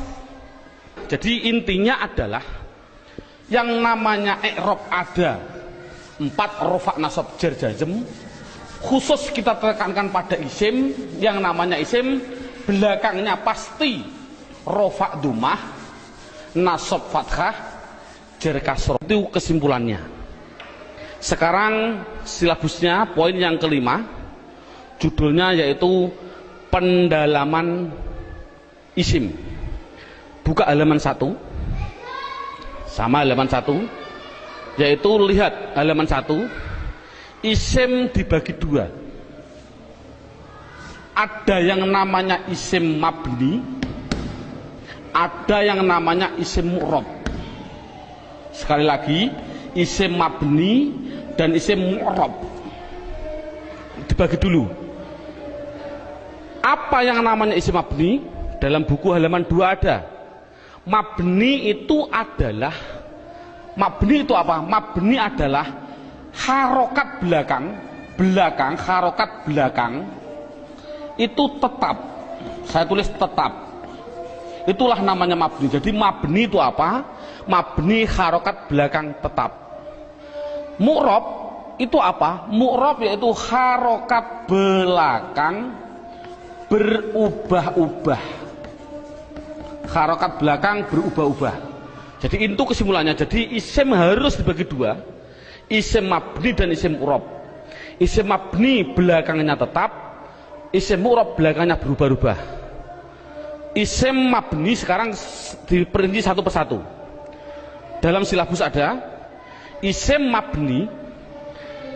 Jadi intinya adalah yang namanya i'rab ada 4 rofa nasab jar jazm. Khusus kita tekankan pada isim. Yang namanya isim belakangnya pasti rofa dumah, nasab fathah, jar kasroh. Itu kesimpulannya. Sekarang silabusnya poin yang kelima, judulnya yaitu pendalaman isim. Buka halaman 1. sama halaman 1, yaitu lihat halaman 1, isim dibagi 2. Ada yang namanya isim mabni, ada yang namanya isim mu'rab. Sekali lagi, isim mabni dan isim mu'rab dibagi dulu. Apa yang namanya isim mabni? Dalam buku halaman 2 ada. Mabni itu adalah, mabni itu apa? Mabni adalah harokat belakang, harokat belakang itu tetap. Saya tulis tetap. Itulah namanya mabni. Jadi mabni itu apa? Mabni harokat belakang tetap. Mu'rab itu apa? Mu'rab yaitu harokat belakang berubah-ubah. Harokat belakang berubah-ubah. Jadi itu kesimpulannya. Jadi isim harus dibagi 2, isim mabni dan isim mu'rab. Isim mabni belakangnya tetap, isim mu'rab belakangnya berubah-ubah. Isim mabni sekarang diperinci satu persatu. Dalam silabus ada isim mabni,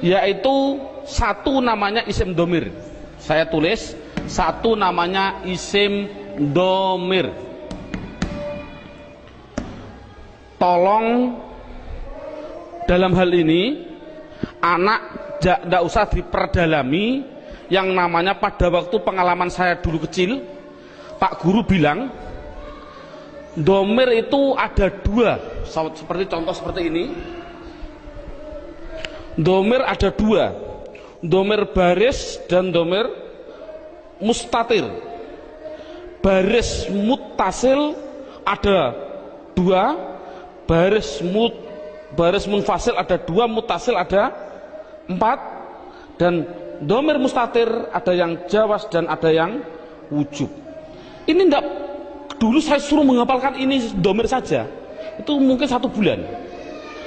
yaitu satu namanya isim domir. Saya tulis satu namanya isim domir. Tolong dalam hal ini anak tidak usah diperdalami. Yang namanya pada waktu pengalaman saya dulu kecil, Pak Guru bilang domir itu ada 2, seperti contoh seperti ini. Domir ada 2, domir baris dan domir mustatir. Baris muttasil ada 2, baris munfasil ada 2, muttasil ada 4, dan domir mustatir ada yang jawas dan ada yang wujub. Ini enggak, dulu saya suruh menghafalkan ini domir saja, itu mungkin 1 bulan.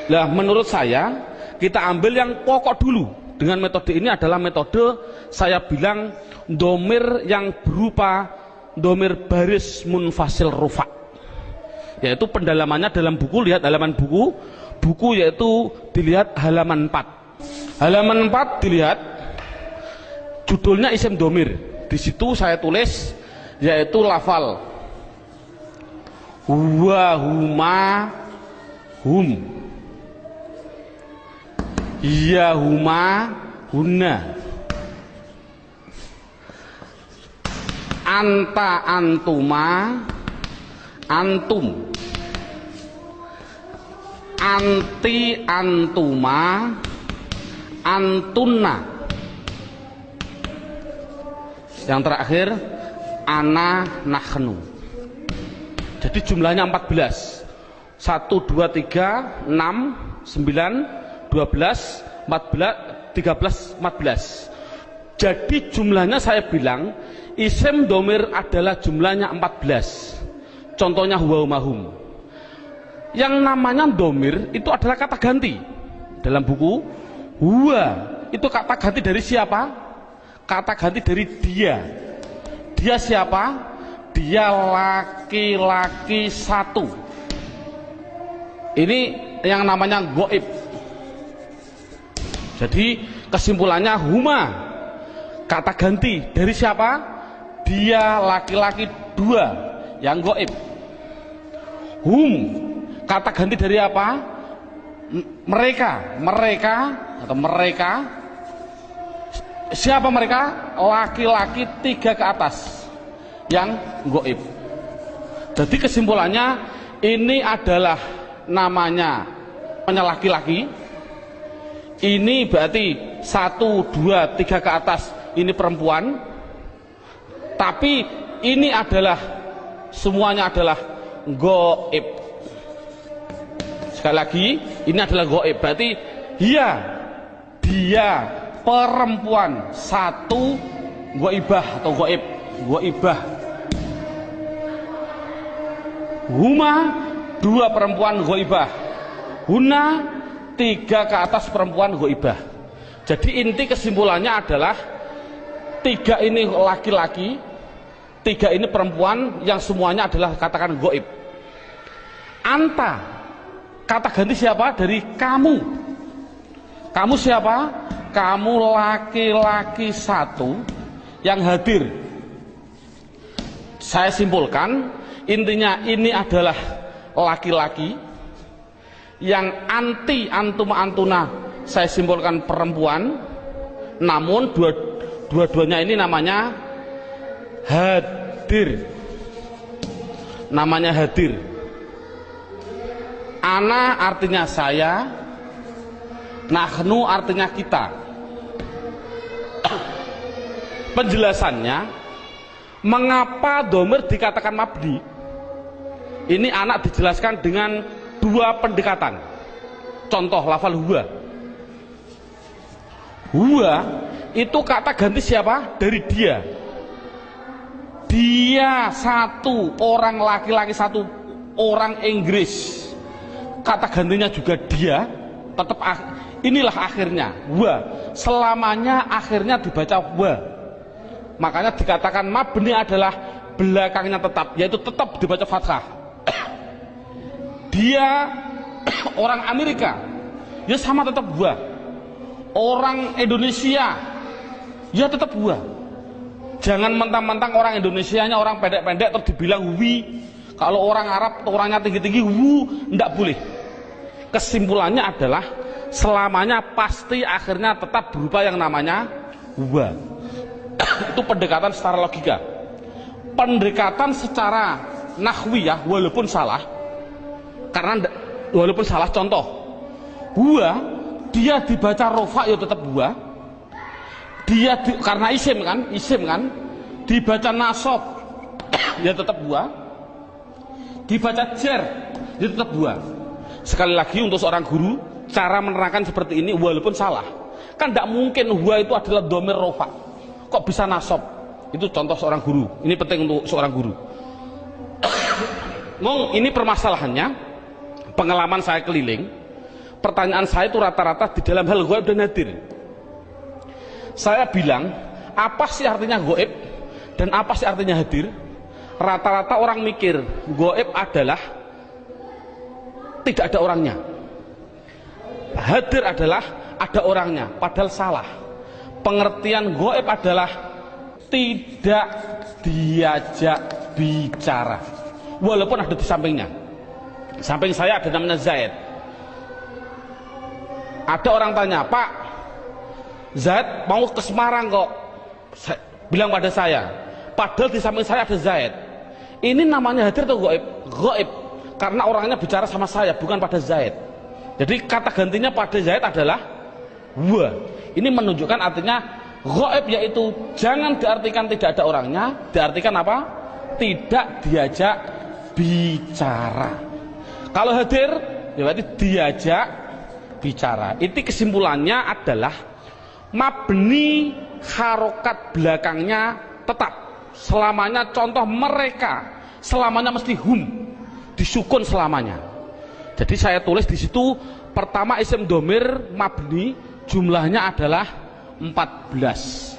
Nah, menurut saya kita ambil yang pokok dulu. Dengan metode ini adalah metode saya bilang domir yang berupa domir baris munfasil rufa, yaitu pendalamannya dalam buku. Lihat halaman buku yaitu dilihat halaman 4. Halaman 4 dilihat judulnya isim domir. Di situ saya tulis yaitu lafal huwa, huma, hum, iya, huma, hunna, anta, antuma, antum, anti, antuma, antunna. Yang terakhir ana, nahnu. Jadi jumlahnya 14. 1, 2, 3, 6, 9, 12, 14, 13, 14. Jadi jumlahnya saya bilang isim domir adalah jumlahnya 14. Contohnya huwa, hum. Yang namanya domir itu adalah kata ganti. Dalam buku huwa itu kata ganti dari siapa? Kata ganti dari dia. Dia siapa? Dia laki-laki 1. Ini yang namanya goib. Jadi kesimpulannya huma kata ganti dari siapa? Dia laki-laki 2 yang goib. Hum kata ganti dari apa? Mereka atau mereka. Siapa mereka? Laki-laki 3 ke atas yang goib. Jadi kesimpulannya ini adalah namanya laki-laki. Ini berarti 1, 2, 3 ke atas ini perempuan. Tapi ini adalah semuanya adalah goib. Sekali lagi, ini adalah goib. Berarti dia perempuan 1 goibah atau goib. Goibah. Huma 2 perempuan goibah. Huna 3 ke atas perempuan goibah. Jadi inti kesimpulannya adalah 3 ini laki-laki, 3 ini perempuan yang semuanya adalah katakan goib. Anta Kata ganti siapa? Dari kamu. Kamu siapa? Kamu laki-laki satu yang hadir. Saya simpulkan, intinya ini adalah laki-laki yang anti antuma antuna, saya simpulkan perempuan, namun dua-duanya ini namanya hadir. Namanya hadir. Ana artinya saya, nahnu artinya kita. Penjelasannya, mengapa dhamir dikatakan mabni? Ini anak dijelaskan dengan dua pendekatan. Contoh lafal huwa. Huwa itu kata ganti siapa? Dari dia. Dia satu, orang laki-laki satu, orang Inggris. Kata gantinya juga dia, tetap inilah akhirnya wa, selamanya akhirnya dibaca wa. Makanya dikatakan mabni adalah belakangnya tetap, yaitu tetap dibaca fathah. Dia orang Amerika, ya sama tetap wa. Orang Indonesia, ya tetap wa. Jangan mentang-mentang orang Indonesianya orang pendek-pendek terus dibilang wi. Kalau orang Arab orangnya tinggi-tinggi wu, enggak boleh. Kesimpulannya adalah selamanya pasti akhirnya tetap berupa yang namanya wa. Itu pendekatan secara logika. Pendekatan secara nahwiyah walaupun salah, karena walaupun salah, contoh wa dia dibaca rofa ya tetap wa. Dia karena isim kan dibaca nasab ya tetap wa. Dibaca jar dia tetap wa. Sekali lagi untuk seorang guru, cara menerangkan seperti ini walaupun salah, kan tidak mungkin wa itu adalah dhamir rofa, kok bisa nasab. Itu contoh seorang guru, ini penting untuk seorang guru. Ini permasalahannya, pengalaman saya keliling, pertanyaan saya itu rata-rata di dalam hal ghaib dan hadir. Saya bilang, apa sih artinya ghaib dan apa sih artinya hadir? Rata-rata orang mikir ghaib adalah tidak ada orangnya, hadir adalah ada orangnya, padahal salah. Pengertian ghaib adalah tidak diajak bicara walaupun ada di sampingnya. Samping saya ada namanya Zaid. Ada orang tanya, Pak Zaid mau ke Semarang kok, bilang pada saya, padahal di samping saya ada Zaid. Ini namanya hadir atau ghaib? Ghaib, karena orangnya bicara sama saya, bukan pada Zaid. Jadi kata gantinya pada Zaid adalah wa. Ini menunjukkan artinya ghaib, yaitu jangan diartikan tidak ada orangnya, diartikan apa? Tidak diajak bicara. Kalau hadir, ya berarti diajak bicara. Itu kesimpulannya adalah mabni harokat belakangnya tetap. Selamanya, contoh mereka selamanya mesti hum, disukun selamanya. Jadi saya tulis di situ pertama isim domir mabni jumlahnya adalah 14.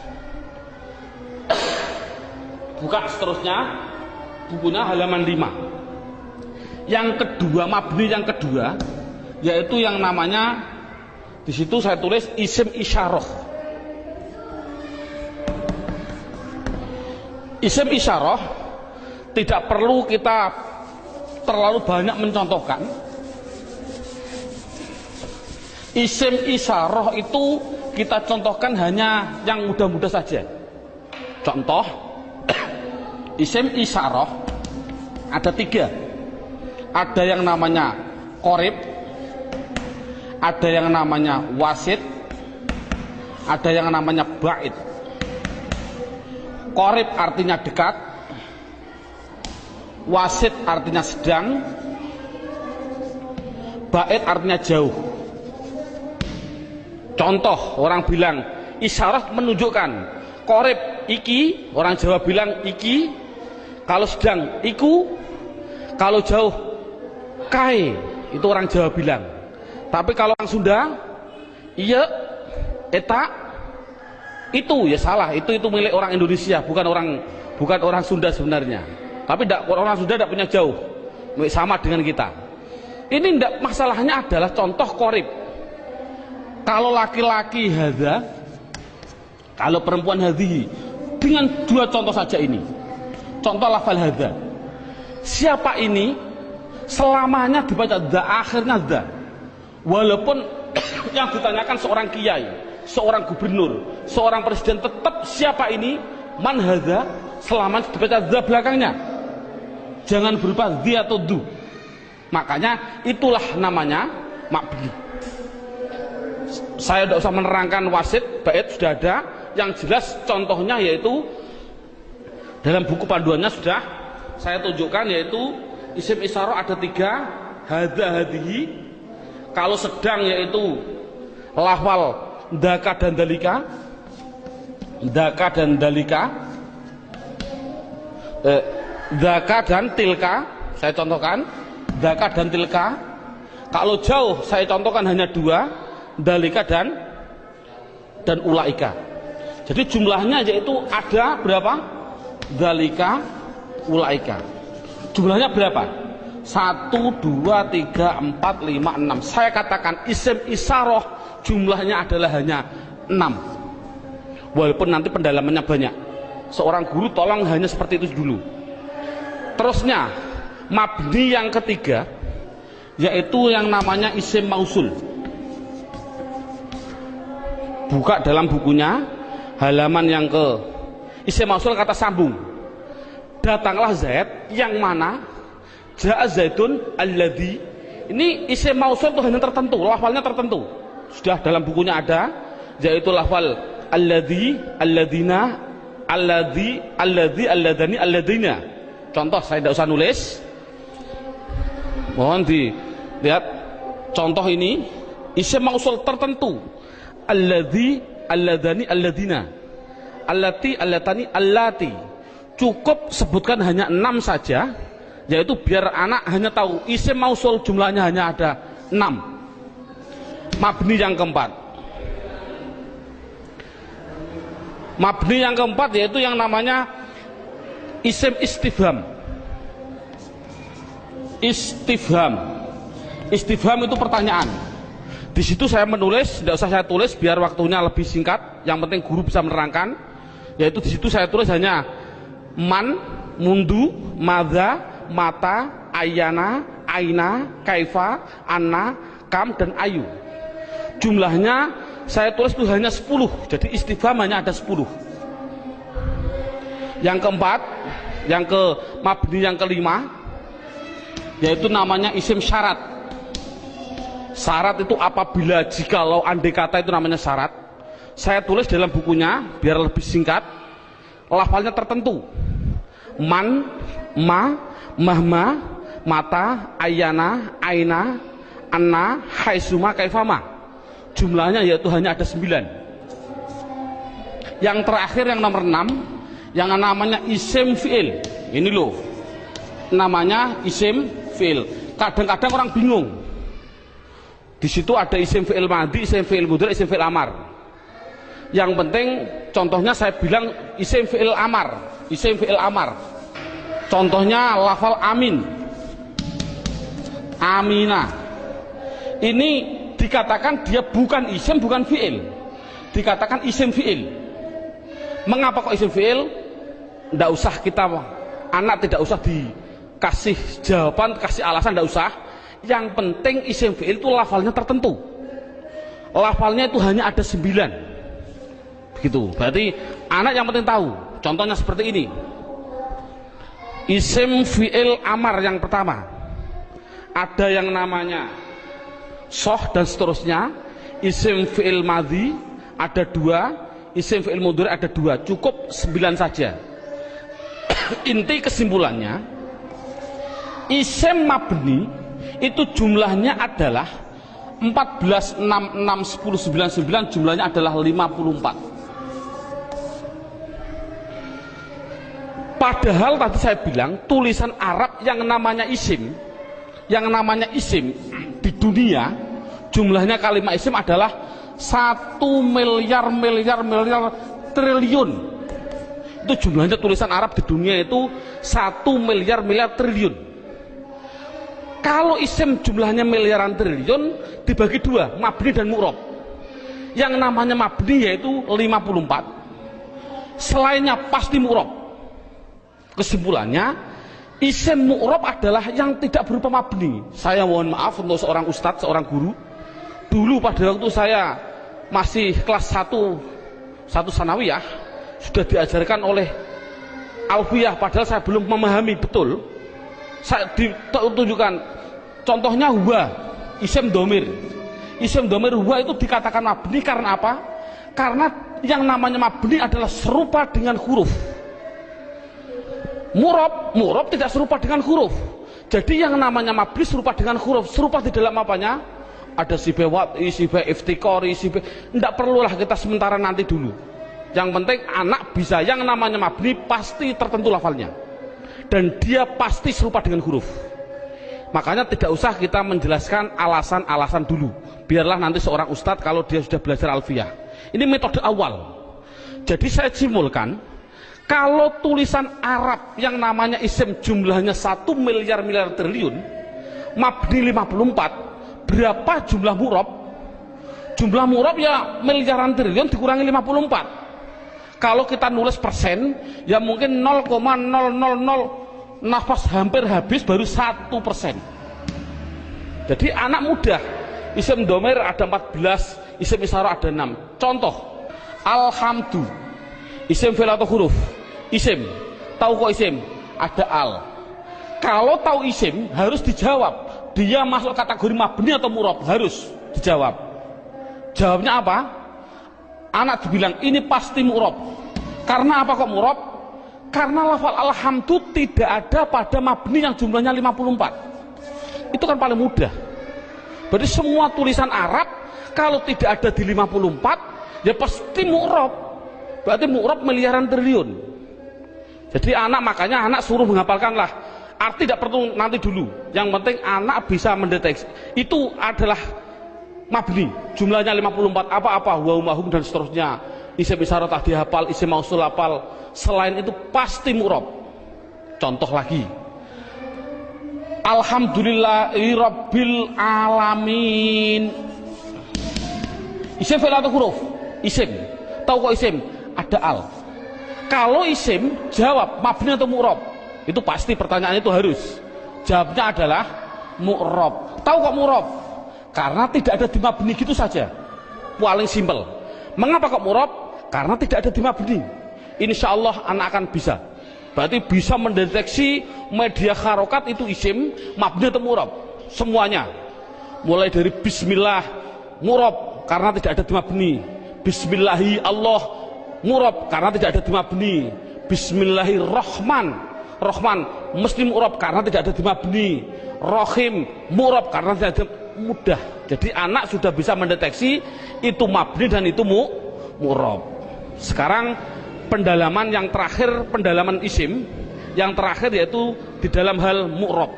Buka seterusnya bukunya halaman 5. Yang kedua mabni yang kedua yaitu yang namanya di situ saya tulis isim isyarah. Isim isyarah tidak perlu kita terlalu banyak mencontohkan. Isim isyarah itu kita contohkan hanya yang mudah-mudah saja. Contoh isim isyarah ada 3. Ada yang namanya qorib, ada yang namanya wasit, ada yang namanya ba'id. Qorib artinya dekat, wasit artinya sedang, ba'id artinya jauh. Contoh orang bilang isyarat menunjukkan, qorib iki, orang Jawa bilang iki, kalau sedang iku, kalau jauh kai, itu orang Jawa bilang. Tapi kalau orang Sunda iya eta itu ya salah, itu milik orang Indonesia, bukan orang Sunda sebenarnya. Tapi orang Sunda tidak punya jauh, sama dengan kita. Ini tidak, masalahnya adalah contoh korib. Kalau laki-laki hadza, kalau perempuan hadhihi, dengan dua contoh saja ini. Contoh lafal hadza. Siapa ini? Selamanya dibaca dza, akhirnya dza. Walaupun yang ditanyakan seorang kiai, seorang gubernur, seorang presiden, tetap siapa ini? Man hadza, selamanya dibaca dza belakangnya. Jangan berupa dzi atau du. Makanya itulah namanya mabni. Saya tidak usah menerangkan wasit, bait sudah ada. Yang jelas contohnya yaitu dalam buku panduannya sudah saya tunjukkan, yaitu isim isyarah ada 3, hadza hadhihi. Kalau sedang yaitu lafal dzaka dan dalika, dzaka dan dalika, dzaka dan tilka. Saya contohkan dzaka dan tilka. Kalau jauh saya contohkan hanya 2, dalika dan ulaika. Jadi jumlahnya yaitu ada berapa? Dalika, ulaika. Jumlahnya berapa? 1, 2, 3, 4, 5, 6. Saya katakan isim isyarah jumlahnya adalah hanya 6. Walaupun nanti pendalamannya banyak. Seorang guru tolong hanya seperti itu dulu. Terusnya mabni yang ketiga yaitu yang namanya isim mausul. Buka dalam bukunya halaman yang ke isim mausul, kata sambung. Datanglah Zaid, yang mana ja'a Zaidun alladzi. Ini isim mausul itu hanya tertentu, lafalnya tertentu. Sudah dalam bukunya ada, yaitu lafal alladzi, alladzina, alladzi, alladani, alladina. Contoh saya tidak usah nulis. Mohon dilihat contoh ini, isim mausul tertentu. Alladzi, alladani, alladina, allati, allatani, allati. Cukup sebutkan hanya 6 saja, yaitu biar anak hanya tahu isim mausul jumlahnya hanya ada 6. Mabni yang keempat. Mabni yang keempat yaitu yang namanya isim istifham. Istifham. Istifham itu pertanyaan. Di situ saya menulis, tidak usah saya tulis biar waktunya lebih singkat. Yang penting guru bisa menerangkan. Yaitu di situ saya tulis hanya man, mundu, madza, mata, ayana, aina, kaifa, anna, kam, dan ayu. Jumlahnya saya tulis itu hanya 10. Jadi istifham hanya ada 10. Yang keempat, yang ke mabni yang kelima, yaitu namanya isim syarat. Syarat itu apabila, jikalau, andai kata itu namanya syarat. Saya tulis dalam bukunya biar lebih singkat. Lafalnya tertentu. Man, ma, mahma, mata, ayana, aina, anna, haisuma, kaifama. Jumlahnya yaitu hanya ada 9. Yang terakhir yang nomor 6, yang namanya isim fi'il. Ini loh, namanya isim fi'il. Kadang-kadang orang bingung. Di situ ada isim fi'il madhi, isim fi'il mudhari, isim fi'il amar. Yang penting contohnya saya bilang isim fi'il amar, isim fi'il amar. Contohnya lafal amin, amina. Ini dikatakan dia bukan isim, bukan fi'il. Dikatakan isim fi'il. Mengapa kok isim fi'il? Tidak usah kita, anak tidak usah dikasih jawaban, kasih alasan, tidak usah. Yang penting isim fi'il itu lafalnya tertentu. Lafalnya itu hanya ada 9. Begitu. Berarti anak yang penting tahu. Contohnya seperti ini. Isim fi'il amar yang pertama. Ada yang namanya soh dan seterusnya. Isim fi'il madhi ada 2. Isim fi'il mudhari ada 2. Cukup 9 saja. Inti kesimpulannya, isim mabni itu jumlahnya adalah 14, 6, 6, 10, 9, 9, jumlahnya adalah 54. Padahal tadi saya bilang tulisan Arab yang namanya isim di dunia jumlahnya kalimat isim adalah 1 miliar triliun. Itu jumlahnya tulisan Arab di dunia itu 1 miliar triliun. Kalau isim jumlahnya miliaran triliun dibagi dua, mabni dan mu'rob. Yang namanya mabni yaitu 54, selainnya pasti mu'rob. Kesimpulannya, isim mu'rob adalah yang tidak berupa mabni. Saya mohon maaf untuk seorang ustadz, seorang guru. Dulu pada waktu saya masih kelas 1 sanawiyah, sudah diajarkan oleh alfiyah, padahal saya belum memahami betul. Saya ditunjukkan contohnya huwa, isim domir. Isim domir huwa itu dikatakan mabni karena apa? Karena yang namanya mabni adalah serupa dengan huruf. Mu'rob tidak serupa dengan huruf. Jadi yang namanya mabni serupa dengan huruf. Serupa di dalam apanya? Ada sibe wat'i, sibe iftikori, sibe. Tidak perlulah kita sementara, nanti dulu. Yang penting anak bisa, yang namanya mabni pasti tertentu lafalnya, dan dia pasti serupa dengan huruf. Makanya tidak usah kita menjelaskan alasan-alasan dulu. Biarlah nanti seorang ustadz kalau dia sudah belajar alfiyah. Ini metode awal. Jadi saya simpulkan, kalau tulisan Arab yang namanya isim jumlahnya 1 miliar triliun, mabni 54, berapa jumlah mu'rob? Jumlah mu'rob ya miliaran triliun dikurangi 54. Kalau kita nulis persen, ya mungkin 0,000 nafas hampir habis baru 1%. Jadi anak mudah. Isim domir ada 14, isim isyarah ada 6. Contoh, alhamdu, isim fi'il atau huruf? Isim. Tahu kok isim? Ada al. Kalau tahu isim harus dijawab, dia masuk kategori mabni atau mu'rob, harus dijawab. Jawabnya apa? Anak dibilang ini pasti mu'rob. Karena apa kok mu'rob? Karena lafal alhamdu tidak ada pada mabni yang jumlahnya 54. Itu kan paling mudah. Berarti semua tulisan Arab kalau tidak ada di 54 ya pasti mu'rob. Berarti mu'rob miliaran triliun. Jadi makanya anak suruh menghafalkanlah. Arti tidak perlu nanti dulu. Yang penting anak bisa mendeteksi. Itu adalah mabni, jumlahnya 54, apa-apa, wa mahum dan seterusnya. Isim isyarah tak dihafal, isim mausul hafal. Selain itu pasti mu'rob. Contoh lagi, alhamdulillahi rabbil alamin. Isim fi'il atau huruf? Isim. Tahu kok isim? Ada al. Kalau isim, jawab mabni atau mu'rob? Itu pasti pertanyaannya itu harus. Jawabnya adalah mu'rob. Tahu kok mu'rob? Karena tidak ada di mabni, gitu saja. Paling simpel. Mengapa kok mu'rob? Karena tidak ada di mabni. Insya Allah anak akan bisa. Berarti bisa mendeteksi media harokat itu isim, mabni atau mu'rob. Semuanya. Mulai dari bismillah, mu'rob, karena tidak ada di mabni. Bismillahi Allah, mu'rob, karena tidak ada di mabni. Bismillahirrahman, Rahman, mesti mu'rob, karena tidak ada di mabni. Rahim, mu'rob, karena tidak ada. Mudah. Jadi anak sudah bisa mendeteksi itu mabni dan itu mu'rob. Sekarang pendalaman yang terakhir, pendalaman isim yang terakhir yaitu di dalam hal mu'rob.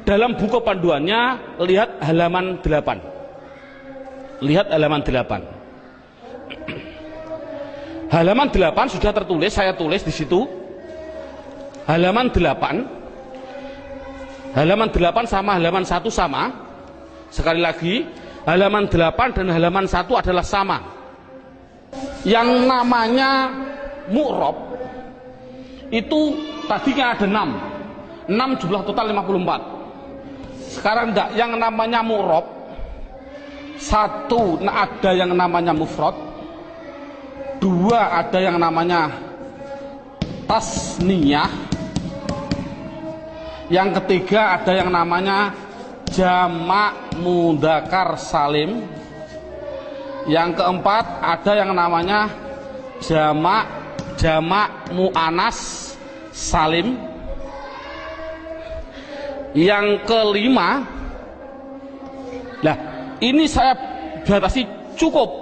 Dalam buku panduannya lihat halaman 8. Lihat halaman 8. Halaman 8 sudah tertulis, saya tulis di situ. Halaman 8. Halaman 8 sama halaman 1 sama. Sekali lagi, halaman 8 dan halaman 1 adalah sama. Yang namanya mu'rob itu tadinya ada 6. 6 jumlah total 54. Sekarang enggak, yang namanya mu'rob 1 ada yang namanya mufrad, 2 ada yang namanya tasniyah, yang ketiga ada yang namanya jamak mudzakkar salim, yang keempat ada yang namanya jamak muannas salim, yang kelima, nah ini saya batasi cukup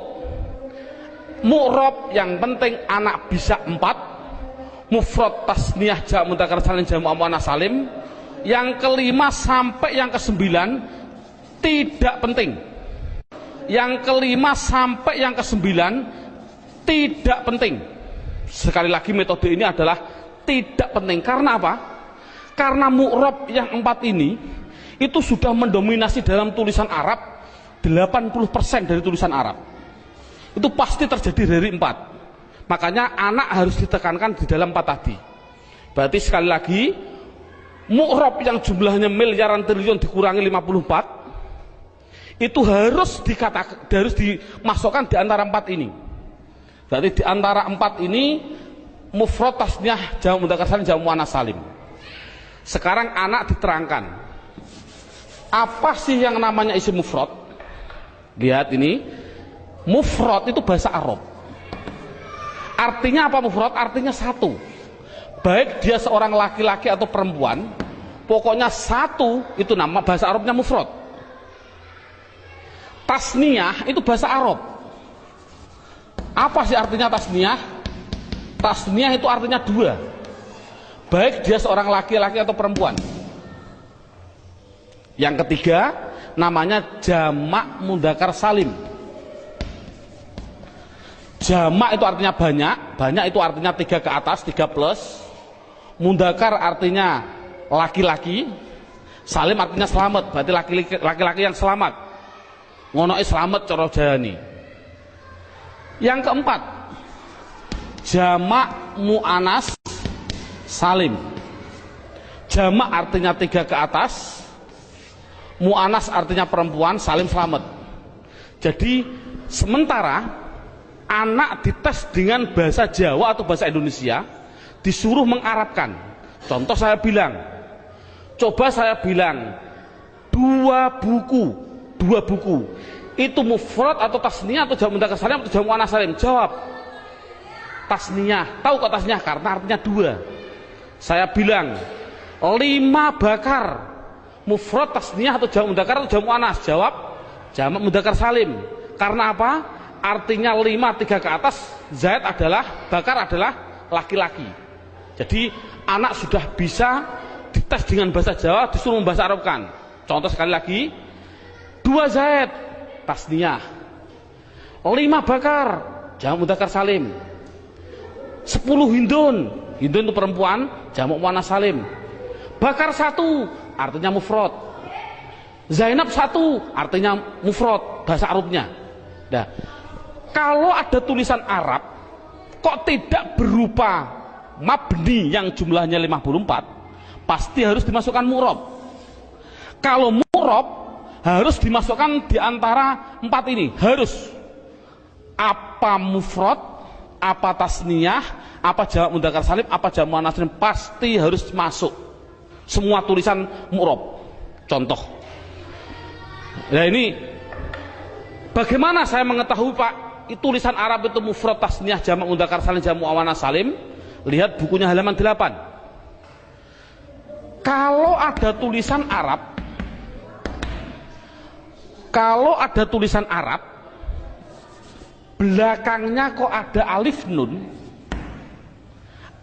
mu'rob, yang penting anak bisa 4, mufrad tasniyah jamak mudzakkar salim jamak muannas salim. Yang kelima sampai yang ke-9 tidak penting. Yang kelima sampai yang ke-9 tidak penting. Sekali lagi metode ini adalah tidak penting. Karena apa? Karena mu'rab yang 4 ini itu sudah mendominasi dalam tulisan Arab, 80% dari tulisan Arab itu pasti terjadi dari 4. Makanya anak harus ditekankan di dalam 4 tadi. Berarti sekali lagi, mu'rab yang jumlahnya miliaran triliun dikurangi 54 itu harus dimasukkan di antara 4 ini. Berarti di antara 4 ini mufrad, tasniyah, jamak mudzakkar salim, jamak muannats salim. Sekarang anak diterangkan apa sih yang namanya isim mufrad. Lihat ini, mufrad itu bahasa Arab. Artinya apa mufrad? Artinya satu. Baik dia seorang laki-laki atau perempuan, pokoknya satu, itu nama bahasa Arabnya mufrad. Tasniyah itu bahasa Arab. Apa sih artinya tasniyah? Tasniyah itu artinya 2. Baik dia seorang laki-laki atau perempuan. Yang ketiga namanya jamak mudzakkar salim. Jamak itu artinya banyak, banyak itu artinya 3 ke atas, 3 plus. Mudzakkar artinya laki-laki, salim artinya selamat, berarti laki-laki yang selamat. Ngono selamat cara jani. Yang keempat, jamak muannats salim. Jamak artinya 3 ke atas, muannats artinya perempuan, salim selamat. Jadi sementara anak dites dengan bahasa Jawa atau bahasa Indonesia, disuruh mengarabkan. Contoh saya bilang, coba saya bilang 2 buku itu mufrad atau tasniyah atau jamak mudzakkar salim atau jamak muannats salim? Jawab tasniyah. Tahu kok tasniyah? Karena artinya 2. Saya bilang 5 bakar, mufrad, tasniyah atau jamak mudzakkar atau jamak muannats? Jawab jamak mudzakkar salim. Karena apa? Artinya 5, 3 ke atas, zaid adalah, bakar adalah laki-laki. Jadi anak sudah bisa dites dengan bahasa Jawa, disuruh membahasa Arabkan. Contoh sekali lagi, 2 zaid tasniyah, 5 bakar jamak mudzakkar salim, 10 hindun, hindun itu perempuan, jamak muannats salim. Bakar 1 artinya mufrad, Zainab 1 artinya mufrad bahasa Arabnya. Nah, kalau ada tulisan Arab kok tidak berupa mabni yang jumlahnya 54, pasti harus dimasukkan mu'rab. Kalau mu'rab harus dimasukkan di antara 4 ini, harus apa mufrad, apa tasniyah, apa jamak mudzakkar salim, apa jamak muannats salim, pasti harus masuk semua tulisan mu'rab. Contoh, nah ini bagaimana saya mengetahui Pak tulisan Arab itu mufrad, tasniyah, jamak mudzakkar salim, jamak muannats salim? Lihat bukunya halaman 8. Kalau ada tulisan Arab, belakangnya kok ada alif nun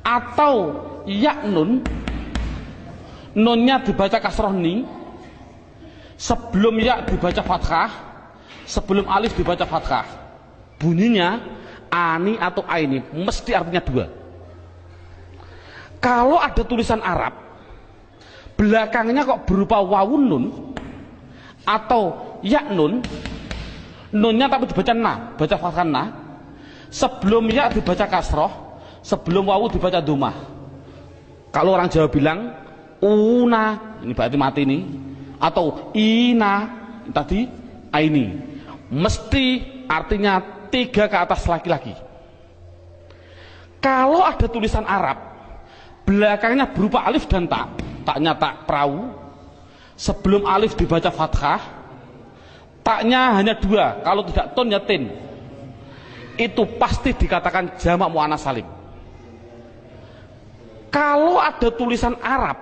atau ya nun, nunnya dibaca kasroh ni, sebelum ya dibaca fathah, sebelum alif dibaca fathah, bunyinya ani atau aini, mesti artinya 2. Kalau ada tulisan Arab belakangnya kok berupa wawun nun atau ya nun, nunnya tapi dibaca na, baca fathah na, sebelum ya dibaca kasroh, sebelum wawu dibaca dhammah. Kalau orang Jawa bilang una, ini berarti mati nih, atau ina tadi aini, mesti artinya 3 ke atas laki-laki. Kalau ada tulisan Arab belakangnya berupa alif dan tak, taknya tak perahu, sebelum alif dibaca fathah, taknya hanya 2, kalau tidak ton ya tin, itu pasti dikatakan jamak muannats salim. Kalau ada tulisan Arab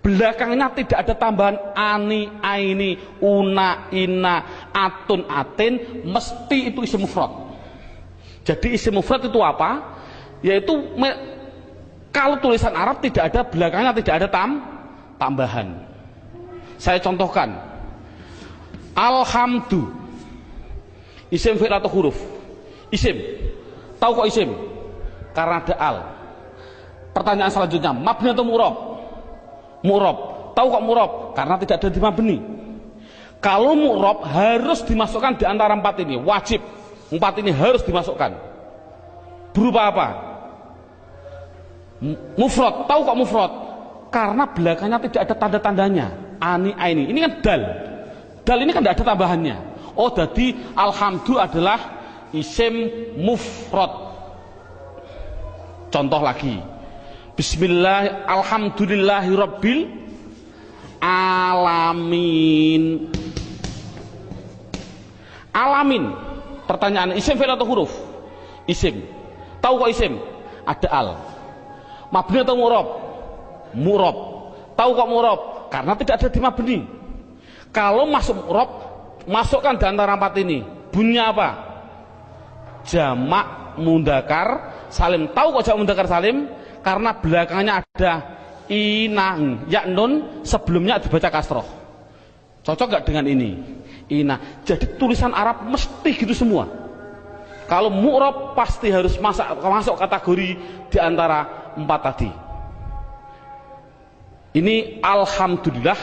belakangnya tidak ada tambahan ani, aini, una, ina, atun, atin, mesti itu isim mufrad. Jadi isim mufrad itu apa? Yaitu kalau tulisan Arab tidak ada belakangnya tidak ada tambahan. Saya contohkan, alhamdu, isim fi'il atau huruf? Isim. Tahu kok isim? Karena ada al. Pertanyaan selanjutnya, mabni atau mu'rab? Mu'rob. Tahu kok mu'rob? Karena tidak ada di mabni. Kalau mu'rob harus dimasukkan di antara 4 ini, wajib. 4 ini harus dimasukkan. Berupa apa? Mufrad. Tahu kok mufrad? Karena belakangnya tidak ada tanda-tandanya. Ani, aini. Ini kan dal. Dal ini kan tidak ada tambahannya. Oh, jadi alhamdu adalah isim mufrad. Contoh lagi. Bismillah, alhamdulillahi rabbil alamin. Alamin. Pertanyaan, isim fi'il atau huruf? Isim. Tahu kok isim? Ada al. Mabni atau mu'rob? Mu'rob. Tahu kok mu'rob? Karena tidak ada di mabni. Kalau masuk mu'rob, masukkan di antara 4 ini. Bunyinya apa? Jamak mudzakkar salim. Tahu kok jamak mudzakkar salim? Karena belakangnya ada inang, ya nun, sebelumnya dibaca kasroh. Cocok gak dengan ini? Ina. Jadi tulisan Arab mesti gitu semua. Kalau mu'rob pasti harus masuk kategori di antara 4 tadi. Ini alhamdulillah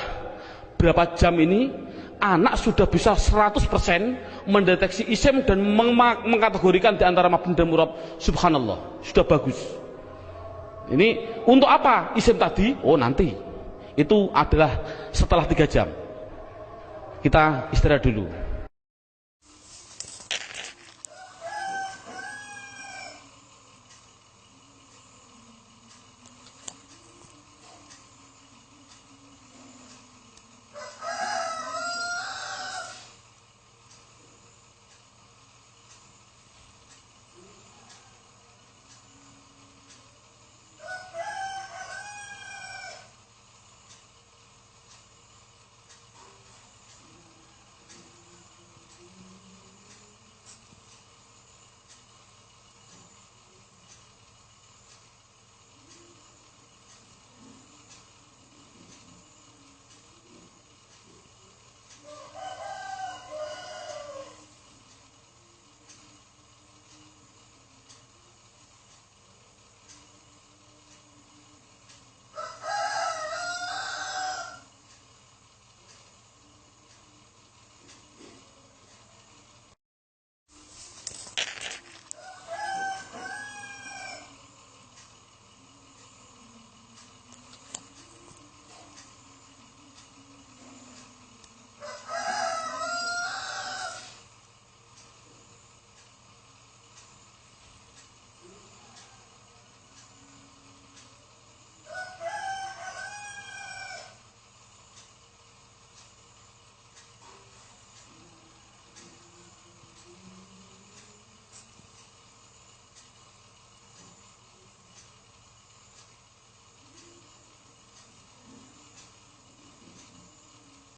berapa jam ini anak sudah bisa 100% mendeteksi isim dan mengkategorikan di antara mabni dan mu'rob. Subhanallah, sudah bagus. Ini untuk apa isim tadi? Oh, nanti. Itu adalah setelah 3 jam. Kita istirahat dulu.